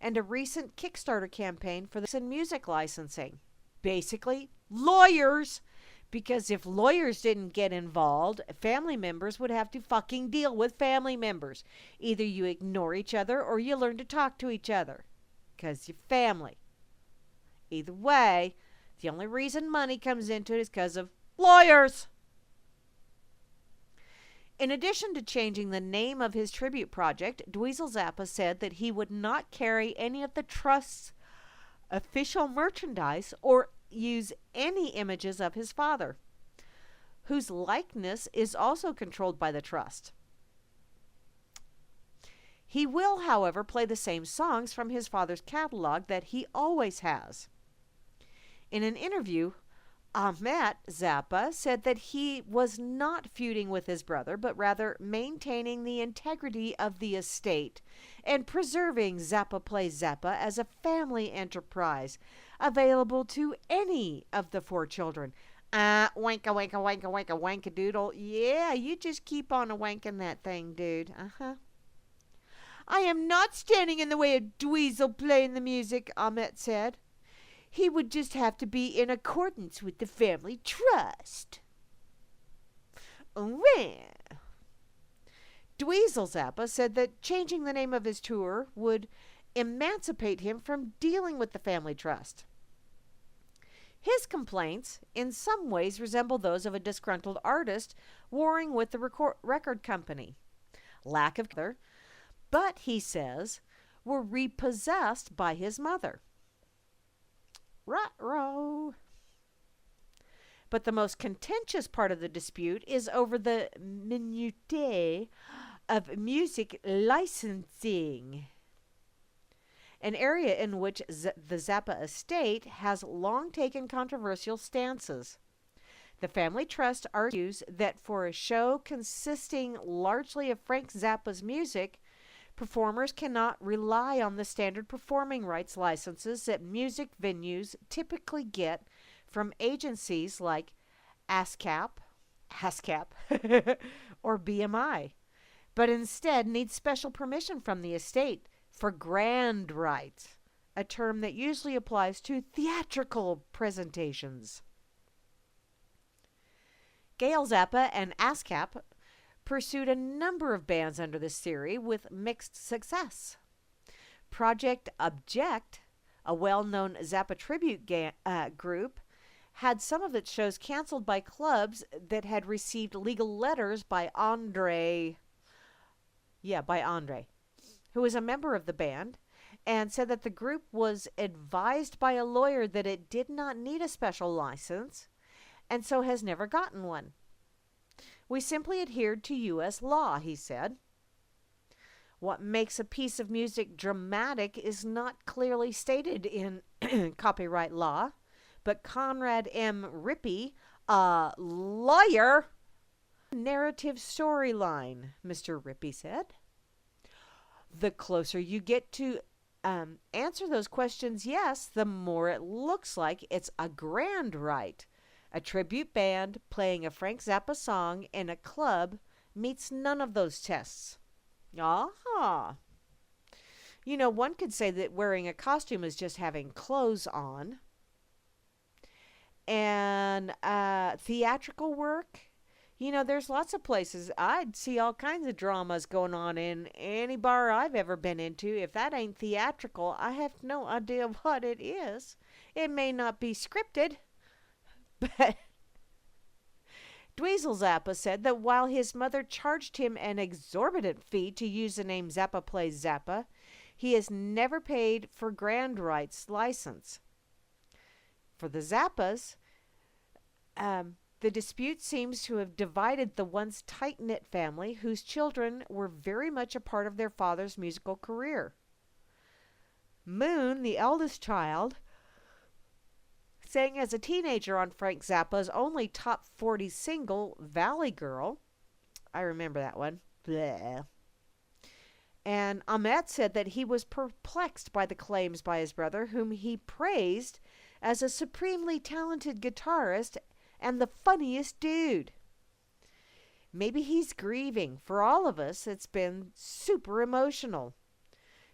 and a recent Kickstarter campaign for the music licensing. Basically, lawyers, because if lawyers didn't get involved, family members would have to fucking deal with family members. Either you ignore each other or you learn to talk to each other, because you're family. Either way, the only reason money comes into it is because of lawyers. In addition to changing the name of his tribute project, Dweezil Zappa said that he would not carry any of the trust's official merchandise or use any images of his father, whose likeness is also controlled by the trust. He will, however, play the same songs from his father's catalog that he always has. In an interview, Ahmet Zappa said that he was not feuding with his brother, but rather maintaining the integrity of the estate and preserving Zappa Plays Zappa as a family enterprise available to any of the four children. Wanka, wanka, wanka, wanka, wanka doodle. Yeah, you just keep on a wanking that thing, dude. Uh-huh. I am not standing in the way of Dweezil playing the music, Ahmet said. He would just have to be in accordance with the family trust. Well, Dweezil Zappa said that changing the name of his tour would emancipate him from dealing with the family trust. His complaints, in some ways, resemble those of a disgruntled artist warring with the record company. Lack of care, but, he says, were repossessed by his mother. Ruh-roh. But the most contentious part of the dispute is over the minutiae of music licensing, an area in which the Zappa estate has long taken controversial stances. The family trust argues that for a show consisting largely of Frank Zappa's music, performers cannot rely on the standard performing rights licenses that music venues typically get from agencies like ASCAP, or BMI, but instead need special permission from the estate for grand rights, a term that usually applies to theatrical presentations. Gail Zappa and ASCAP pursued a number of bands under this theory with mixed success. Project Object, a well-known Zappa tribute group, had some of its shows canceled by clubs that had received legal letters by Andre, who was a member of the band, and said that the group was advised by a lawyer that it did not need a special license, and so has never gotten one. We simply adhered to U.S. law, he said. What makes a piece of music dramatic is not clearly stated in copyright law, but Conrad M. Rippey, a lawyer, narrative storyline, Mr. Rippey said. The closer you get to answer those questions yes, the more it looks like it's a grand right. A tribute band playing a Frank Zappa song in a club meets none of those tests. Aha! You know, one could say that wearing a costume is just having clothes on. And theatrical work, you know, there's lots of places. I'd see all kinds of dramas going on in any bar I've ever been into. If that ain't theatrical, I have no idea what it is. It may not be scripted, but Dweezil Zappa said that while his mother charged him an exorbitant fee to use the name Zappa Plays Zappa, he has never paid for grand rights license. For the Zappas, the dispute seems to have divided the once tight-knit family whose children were very much a part of their father's musical career. Moon, the eldest child, sang as a teenager on Frank Zappa's only top 40 single, Valley Girl. I remember that one. Bleh. And Ahmet said that he was perplexed by the claims by his brother, whom he praised as a supremely talented guitarist and the funniest dude. Maybe he's grieving. For all of us, it's been super emotional.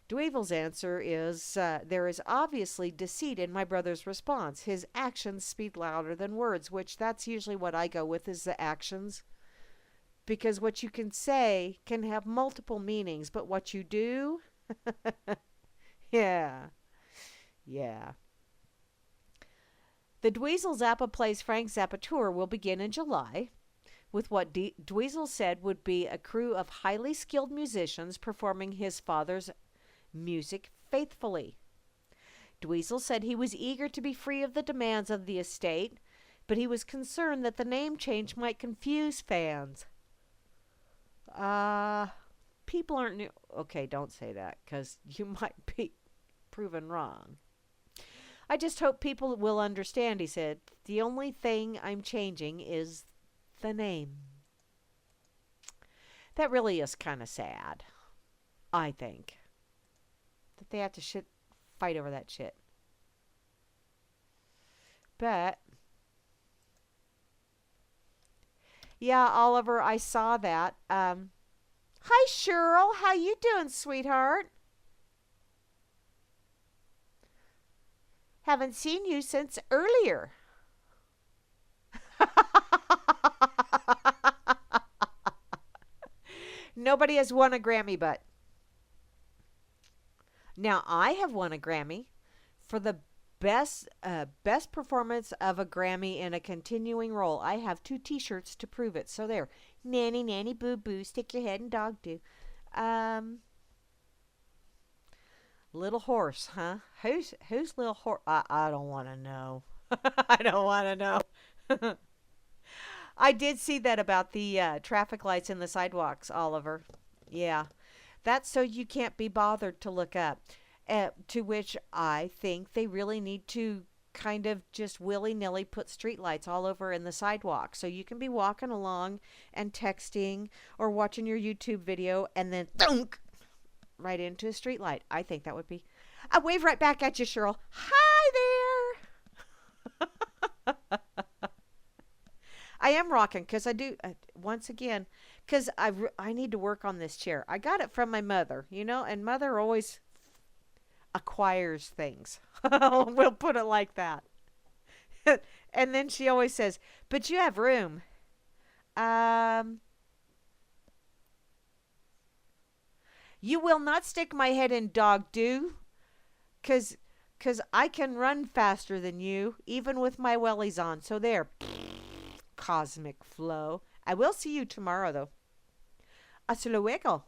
Dweezil's answer is, there is obviously deceit in my brother's response. His actions speak louder than words, which that's usually what I go with, is the actions. Because what you can say can have multiple meanings, but what you do, yeah. The Dweezil Zappa Plays Frank Zappa tour will begin in July with what Dweezil said would be a crew of highly skilled musicians performing his father's music faithfully. Dweezil said he was eager to be free of the demands of the estate, but he was concerned that the name change might confuse fans. People aren't new. Okay, don't say that, because you might be proven wrong. I just hope people will understand, he said. The only thing I'm changing is the name. That really is kind of sad, I think. That they have to fight over that shit. But Yeah, Oliver, I saw that. Hi, Cheryl. How you doing, sweetheart? Haven't seen you since earlier. Nobody has won a Grammy, but now I have won a Grammy for the best performance of a Grammy in a continuing role. I have 2 T-shirts to prove it. So there, nanny nanny boo boo, stick your head in dog do. Um, Little horse, huh? Who's little horse? I don't want to know. I don't want to know. I did see that about the traffic lights in the sidewalks, Oliver. Yeah, that's so you can't be bothered to look up. To which I think they really need to kind of just willy nilly put street lights all over in the sidewalk. So you can be walking along and texting or watching your YouTube video and then thunk right into a street light. I think that would be. I wave right back at you, Cheryl. Hi there. I am rocking because I do, once again, because I need to work on this chair. I got it from my mother, and mother always acquires things. We'll put it like that. And then she always says, but you have room. Um, you will not stick my head in dog do, because I can run faster than you, even with my wellies on. So there, cosmic flow. I will see you tomorrow, though. Hasta luego.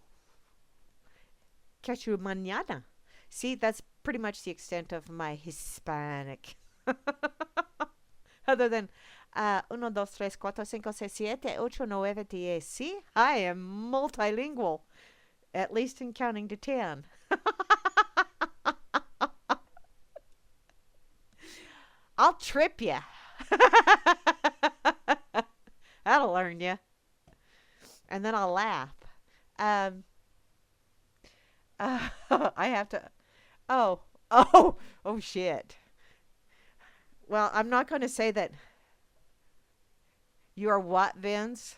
Catch you mañana. See, that's pretty much the extent of my Hispanic. Other than 1, 2, 3, 4, 5, 6, 7, 8, 9, 10. See, I am multilingual, at least in counting to 10. I'll trip you. That'll learn you. And then I'll laugh. Um, I have to. Oh, oh, shit. Well, I'm not going to say that. You are what, Vince?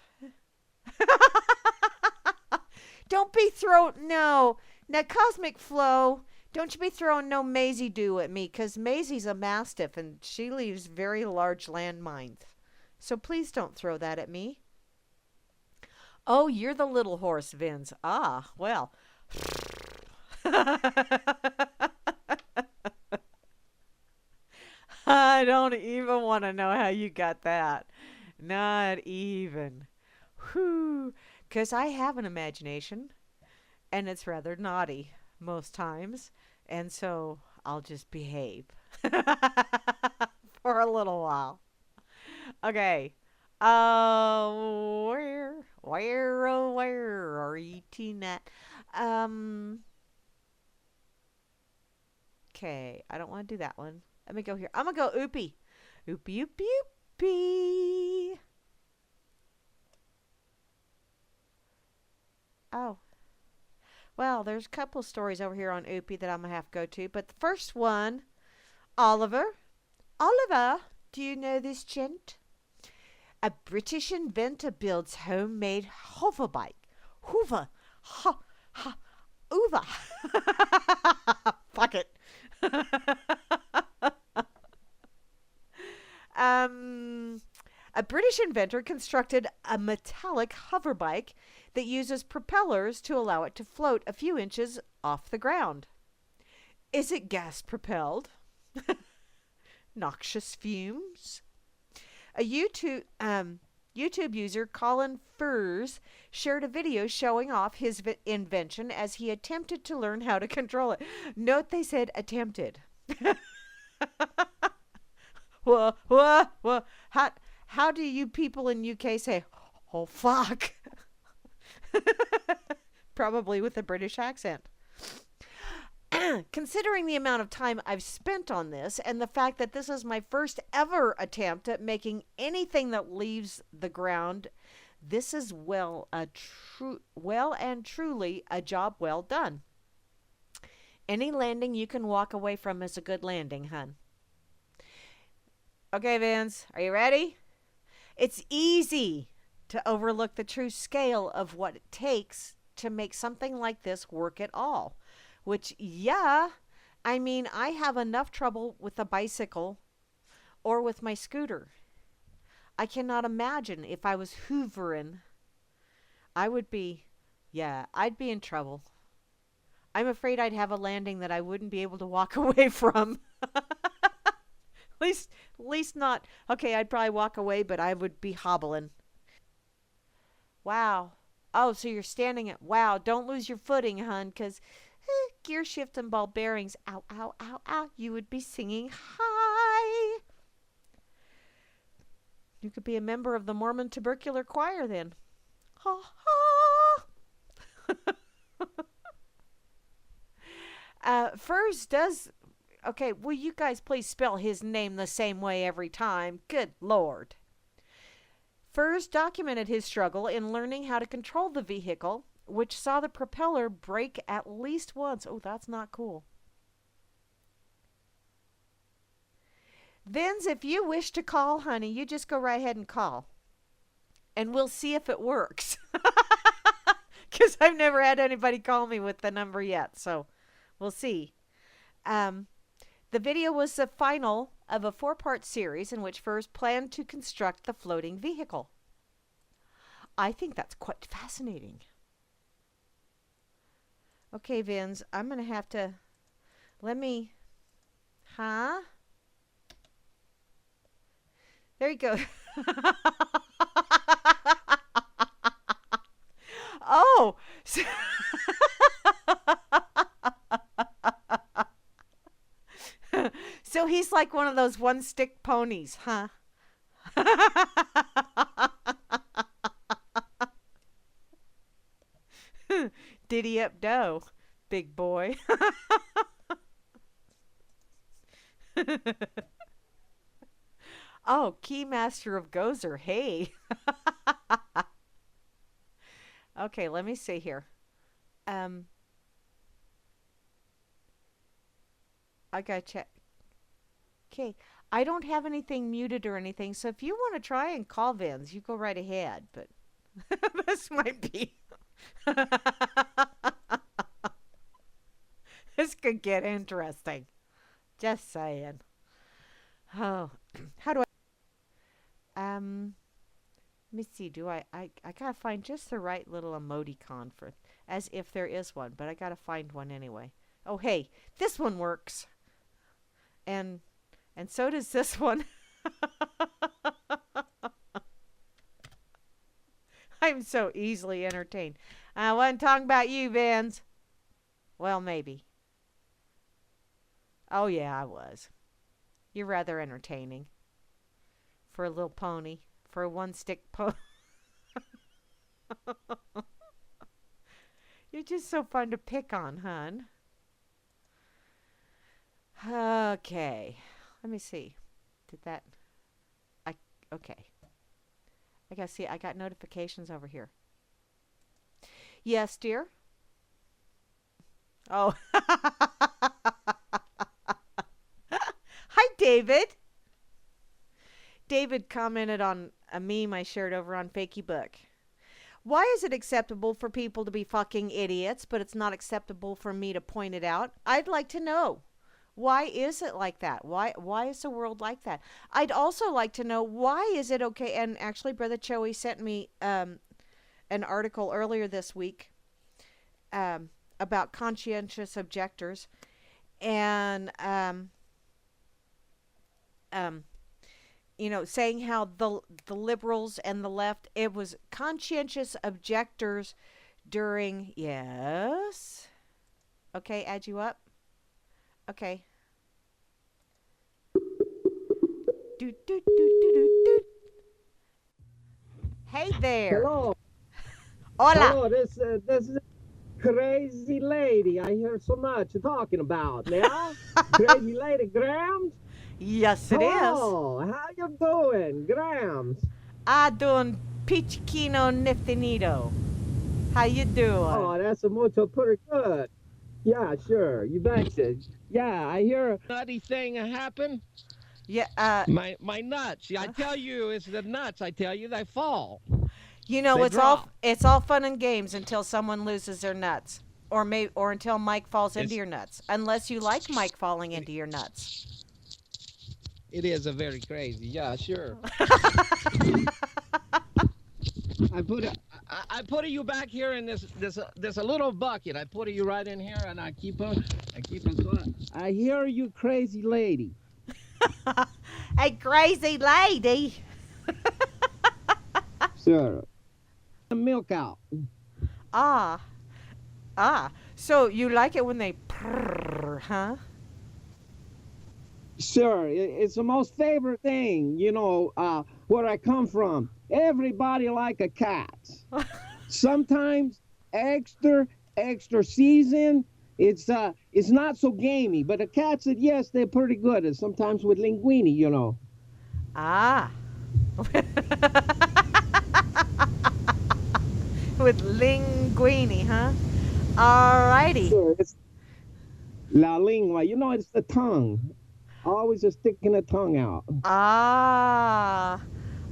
Don't be throwing. No. Now, Cosmic Flow, don't you be throwing no Maisie Dew at me, because Maisie's a Mastiff and she leaves very large landmines. So please don't throw that at me. Oh, you're the little horse, Vince. Ah, well. I don't even want to know how you got that. Not even. Whew. Because I have an imagination, and it's rather naughty most times. And so I'll just behave for a little while. Okay. Where are you eating at? Um, okay. I don't want to do that one. Let me go here. I'm going to go oopie. Oopie, oopie, oopie. Oh, well, there's a couple stories over here on Oopie that I'm going to have to go to. But the first one, Oliver. Oliver, do you know this gent? A British inventor builds homemade hover bike. Hoover. Ha, ha, Hoover. Fuck it. A British inventor constructed a metallic hover bike that uses propellers to allow it to float a few inches off the ground. Is it gas propelled? Noxious fumes? A YouTube user, Colin Furs, shared a video showing off his invention as he attempted to learn how to control it. Note they said attempted. Well, how do you people in UK say, oh, fuck? Probably with a British accent. Considering the amount of time I've spent on this and the fact that this is my first ever attempt at making anything that leaves the ground, this is well and truly a job well done. Any landing you can walk away from is a good landing, hun. Okay, Vince, are you ready? It's easy to overlook the true scale of what it takes to make something like this work at all. Which, yeah, I mean, I have enough trouble with a bicycle or with my scooter. I cannot imagine if I was hoovering, I would be, yeah, I'd be in trouble. I'm afraid I'd have a landing that I wouldn't be able to walk away from. At least not. Okay, I'd probably walk away, but I would be hobbling. Wow. Oh, so you're standing at, wow, don't lose your footing, hun, because gear shift and ball bearings, ow, ow, ow, ow, you would be singing high. You could be a member of the Mormon tubercular choir then. Ha ha. Furs does, okay, will you guys please spell his name the same way every time? Good Lord. Furs documented his struggle in learning how to control the vehicle, which saw the propeller break at least once. Oh, that's not cool. Vince, if you wish to call, honey, you just go right ahead and call. And we'll see if it works. Because I've never had anybody call me with the number yet. So we'll see. The video was the final of a 4-part series in which Furs planned to construct the floating vehicle. I think that's quite fascinating. Okay, Vince, I'm going to have to... Let me... Huh? There you go. Oh! So he's like one of those one-stick ponies, huh? Diddy up dough, big boy. Oh, Keymaster of Gozer, hey. Okay, let me see here. I gotta check. Okay, I don't have anything muted or anything, so if you want to try and call Vins, you go right ahead, but this might be... This could get interesting. Just saying. Oh, how do I... Let me see, do I gotta find just the right little emoticon for, as if there is one, but I gotta find one anyway. Oh, hey, this one works. And so does this one. I'm so easily entertained. I wasn't talking about you, Vans. Well, maybe. Oh, yeah, I was. You're rather entertaining. For a little pony. For a one-stick pony. You're just so fun to pick on, hun. Okay. Let me see. Did that... Okay. I gotta see. I got notifications over here. Yes, dear? Oh. Hi, David. David commented on a meme I shared over on Fakey Book. Why is it acceptable for people to be fucking idiots, but it's not acceptable for me to point it out? I'd like to know. Why is it like that? Why is the world like that? I'd also like to know, why is it okay? And actually, Brother Choey sent me an article earlier this week about conscientious objectors. And, you know, saying how the liberals and the left, it was conscientious objectors during, yes. Okay, add you up. Okay. Hey there. Hello. Hola. Hello, this is crazy lady I hear so much talking about now. Crazy lady Grams. Yes, it is. Oh, how you doing, Grams? I doing pichkino niftinito. How you doing? Oh, that's a mucho pretty good. Yeah, sure. You betcha. Yeah, I hear a nutty thing happen. Yeah, My nuts. I tell you, it's the nuts. I tell you, they fall. You know, They drop. it's all fun and games until someone loses their nuts, or until Mike falls into It's your nuts. Unless you like Mike falling into your nuts. it is a very crazy. Yeah, sure. I put you back here in this a little bucket. I put you right in here, and I keep on. I hear you, crazy lady. A crazy lady. Sir, the milk out. Ah, So you like it when they purr, huh? Sure, it's the most favorite thing, where I come from. Everybody like a cat. Sometimes extra season. It's not so gamey, but the cats said yes, they're pretty good. And sometimes with linguine. Ah. With linguine, huh? Alrighty. Sure, it's la lingua. It's the tongue. Always just sticking the tongue out. Ah.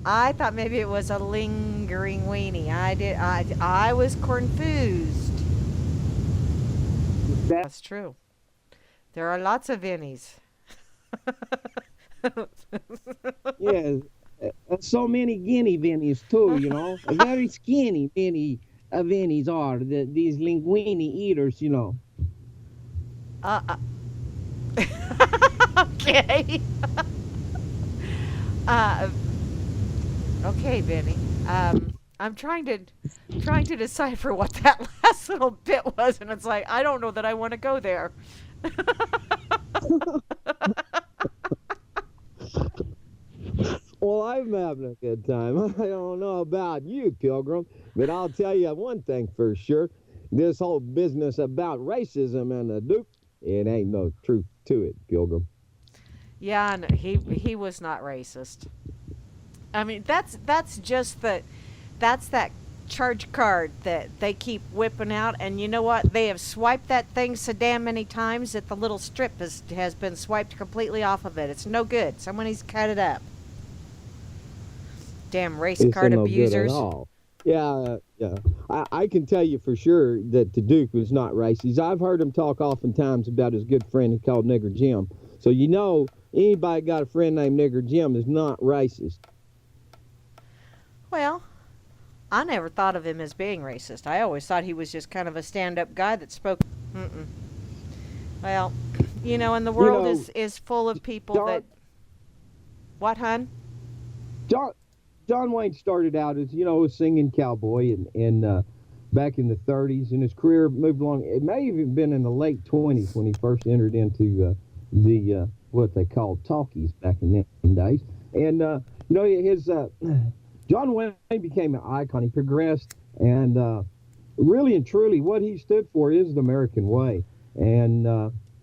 I thought maybe it was a lingering weenie. I was confused. That That's true. There are lots of innies. yeah. So many guinea vinnies too. Very skinny vinnies are these linguine eaters. Uh, uh, okay. Uh, okay, Vinny. I'm trying to decipher what that last little bit was, and it's like I don't know that I want to go there. Well, I'm having a good time. I don't know about you, Pilgrim, but I'll tell you one thing for sure. This whole business about racism and the Duke, it ain't no truth to it, Pilgrim. Yeah, no, he was not racist. I mean, that's just that's that charge card that they keep whipping out, and you know what? They have swiped that thing so damn many times that the little strip has been swiped completely off of it. It's no good. Someone needs to cut it up. Damn race It's card no good at abusers. all. Yeah. I can tell you for sure that the Duke was not racist. I've heard him talk oftentimes about his good friend he called Nigger Jim. So anybody got a friend named Nigger Jim is not racist. Well, I never thought of him as being racist. I always thought he was just kind of a stand-up guy that spoke. Mm-mm. Well, and the world is full of people John, that. What, hun? John, John Wayne started out as a singing cowboy and back in the 30s, and his career moved along. It may have even been in the late 20s when he first entered into the what they called talkies back in them days. And his John Wayne became an icon. He progressed, and really and truly, what he stood for is the American way. And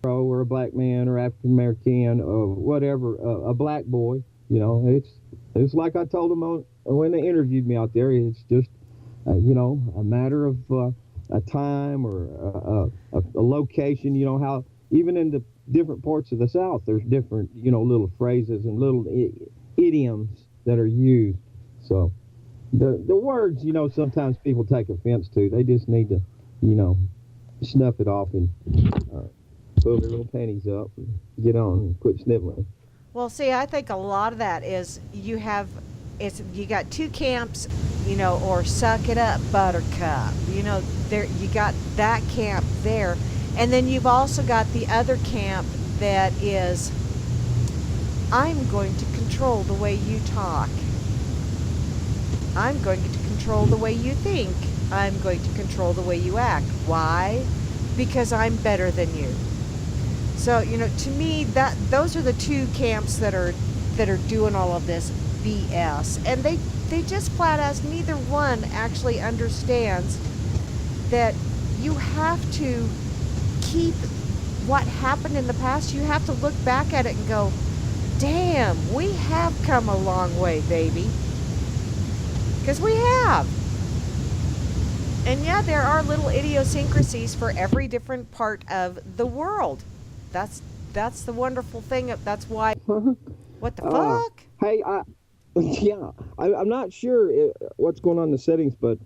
or a black man or African American or whatever, a black boy, it's like I told them when they interviewed me out there. It's just a matter of a time or a location. How even in the different parts of the South, there's different little phrases and little idioms that are used. So the words, sometimes people take offense to. They just need to, snuff it off and pull their little panties up and get on and quit sniveling. Well, see, I think a lot of that is you got two camps, or suck it up, buttercup. There you got that camp there, and then you've also got the other camp that is, I'm going to control the way you talk. I'm going to control the way you think. I'm going to control the way you act. Why? Because I'm better than you. So, to me, those are the two camps that are doing all of this BS. And they just flat as neither one actually understands that you have to keep what happened in the past. You have to look back at it and go, damn, we have come a long way, baby. Because we have. And yeah, there are little idiosyncrasies for every different part of the world. That's the wonderful thing. That's why. What the fuck? Hey, Yeah, I'm not sure what's going on in the settings, but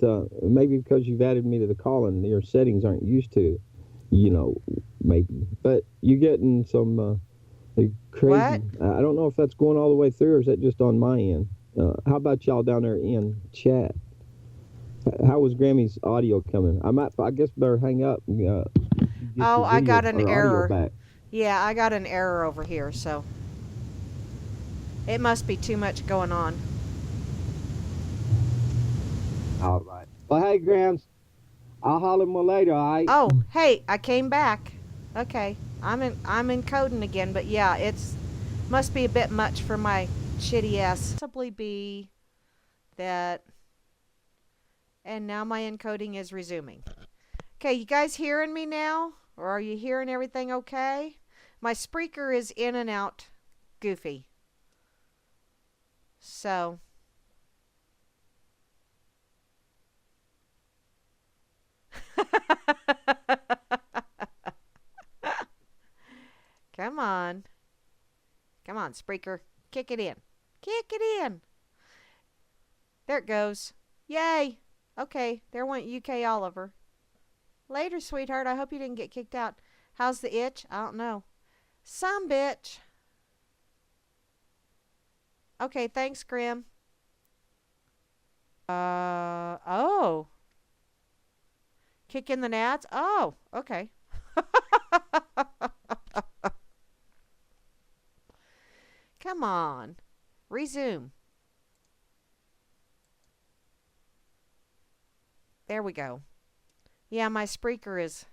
maybe because you've added me to the call and your settings aren't used to, you know, maybe. But you're getting some crazy. What? I don't know if that's going all the way through or is that just on my end. How about y'all down there in chat? How was Grammy's audio coming? I guess better hang up and get Oh, your I video got an or audio error. back. Yeah, I got an error over here, so it must be too much going on. All right. Well, hey, Grams, I'll holler more later. All right. Oh, hey, I came back. Okay, I'm encoding again, but yeah, it's must be a bit much for my shitty ass. Possibly be that, and now my encoding is resuming. Okay, you guys hearing me now, or are you hearing everything okay? My Spreaker is in and out, goofy. So. Come on. Come on, Spreaker. Kick it in. Kick it in. There it goes. Yay. Okay, there went UK Oliver. Later, sweetheart. I hope you didn't get kicked out. How's the itch? I don't know. Some bitch. Okay, thanks, Grim. Oh. Kick in the nads? Oh, okay. Come on. Resume. There we go. Yeah, my Spreaker is.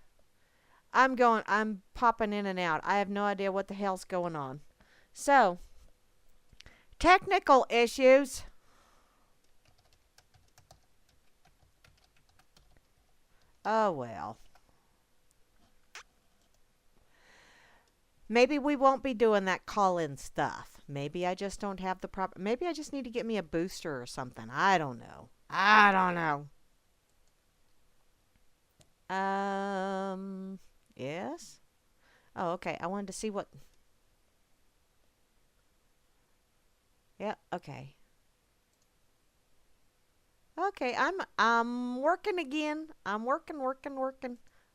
I'm popping in and out. I have no idea what the hell's going on. So, technical issues. Oh well. Maybe we won't be doing that call-in stuff. Maybe I just don't have the proper. Maybe I just need to get me a booster or something. I don't know. I don't know. Yes. Oh, okay. I wanted to see what. Yeah. Okay. Okay. I'm working again. I'm working.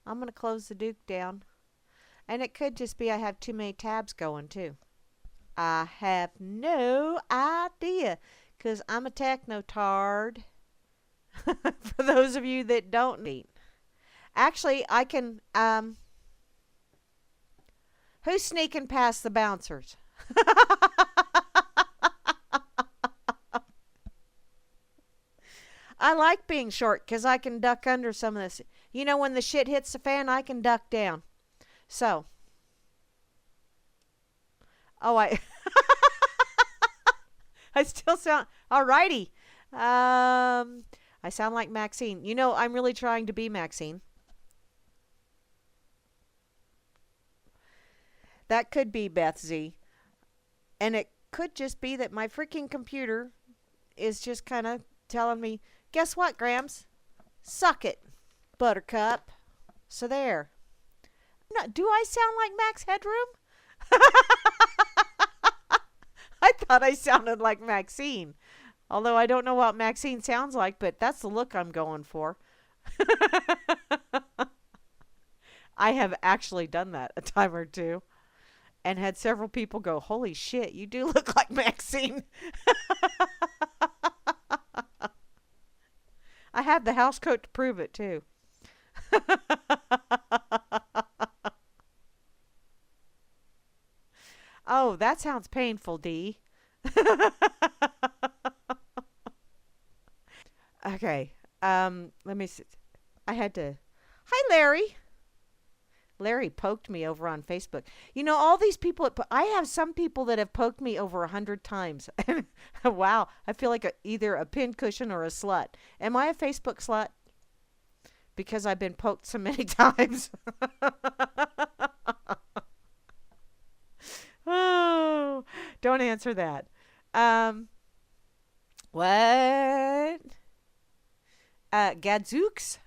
I'm gonna close the Duke down, and it could just be I have too many tabs going too. I have no idea, 'cause I'm a technotard. For those of you that don't need. Actually, I can who's sneaking past the bouncers? I like being short cuz I can duck under some of this. You know, when the shit hits the fan, I can duck down. So, oh, I still sound alrighty. I sound like Maxine. You know, I'm really trying to be Maxine. That could be Beth Z. And it could just be that my freaking computer is just kind of telling me, guess what, Grams? Suck it, Buttercup. So there. No, do I sound like Max Headroom? I thought I sounded like Maxine. Although I don't know what Maxine sounds like, but that's the look I'm going for. I have actually done that a time or two and had several people go, holy shit, you do look like Maxine. I have the house coat to prove it too. Oh, that sounds painful, Dee. Okay. Let me see. I had to. Hi, Larry. Larry poked me over on Facebook. You know, all these people. I have some people that have poked me over 100 times. Wow, I feel like either a pincushion or a slut. Am I a Facebook slut? Because I've been poked so many times. Oh, don't answer that. Um, what? Gadzooks?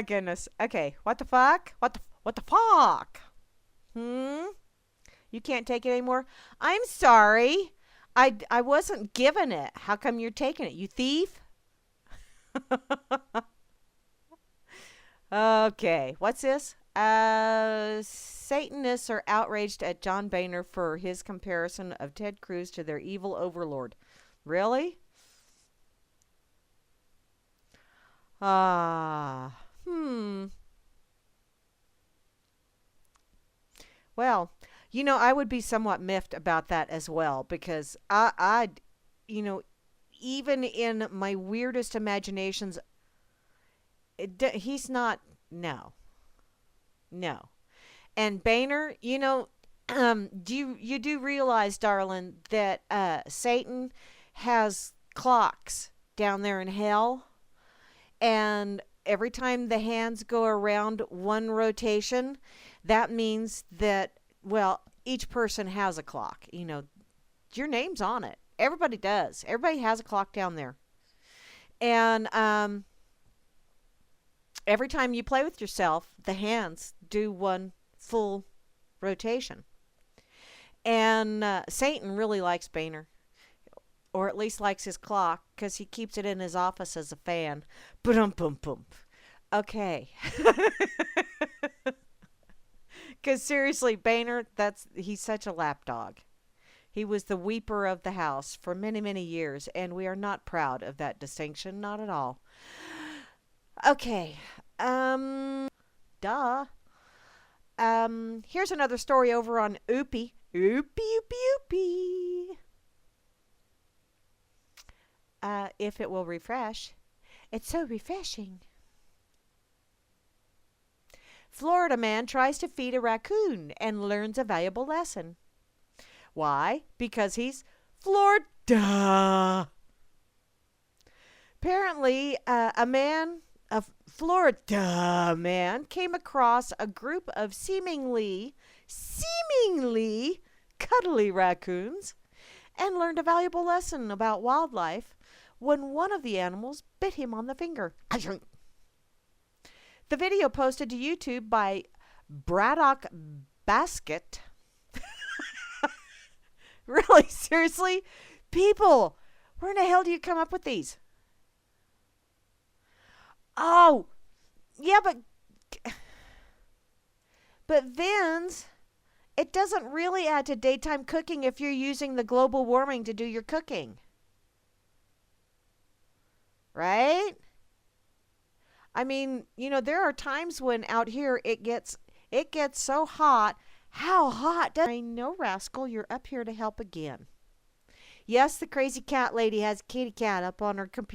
my goodness. Okay, what the fuck? What the fuck? You can't take it anymore? I'm sorry. I wasn't given it. How come you're taking it? You thief? Okay, what's this? Satanists are outraged at John Boehner for his comparison of Ted Cruz to their evil overlord. Really? Ah, Well, I would be somewhat miffed about that as well because you know, even in my weirdest imaginations, he's not. No, no. And Boehner, do you realize, darling, that Satan has clocks down there in hell, and every time the hands go around one rotation, that means that, well, each person has a clock. Your name's on it. Everybody does. Everybody has a clock down there. And every time you play with yourself, the hands do one full rotation. And Satan really likes Boehner, or at least likes his clock, because he keeps it in his office as a fan. Ba-dum-bum-bum. Okay. Because seriously, Boehner, he's such a lapdog. He was the weeper of the house for many, many years, and we are not proud of that distinction, not at all. Okay. Duh. Here's another story over on Oopie. Oopie, oopie, oopie. If it will refresh. It's so refreshing. Florida man tries to feed a raccoon and learns a valuable lesson. Why? Because he's Florida. Apparently, a Florida man came across a group of seemingly cuddly raccoons and learned a valuable lesson about wildlife when one of the animals bit him on the finger. The video posted to YouTube by Braddock Basket. Really? Seriously? People, where in the hell do you come up with these? Oh, yeah, but Vince, it doesn't really add to daytime cooking if you're using the global warming to do your cooking. Right? I mean, there are times when out here it gets so hot. How hot does I know, rascal, you're up here to help again. Yes, the crazy cat lady has a kitty cat up on her computer.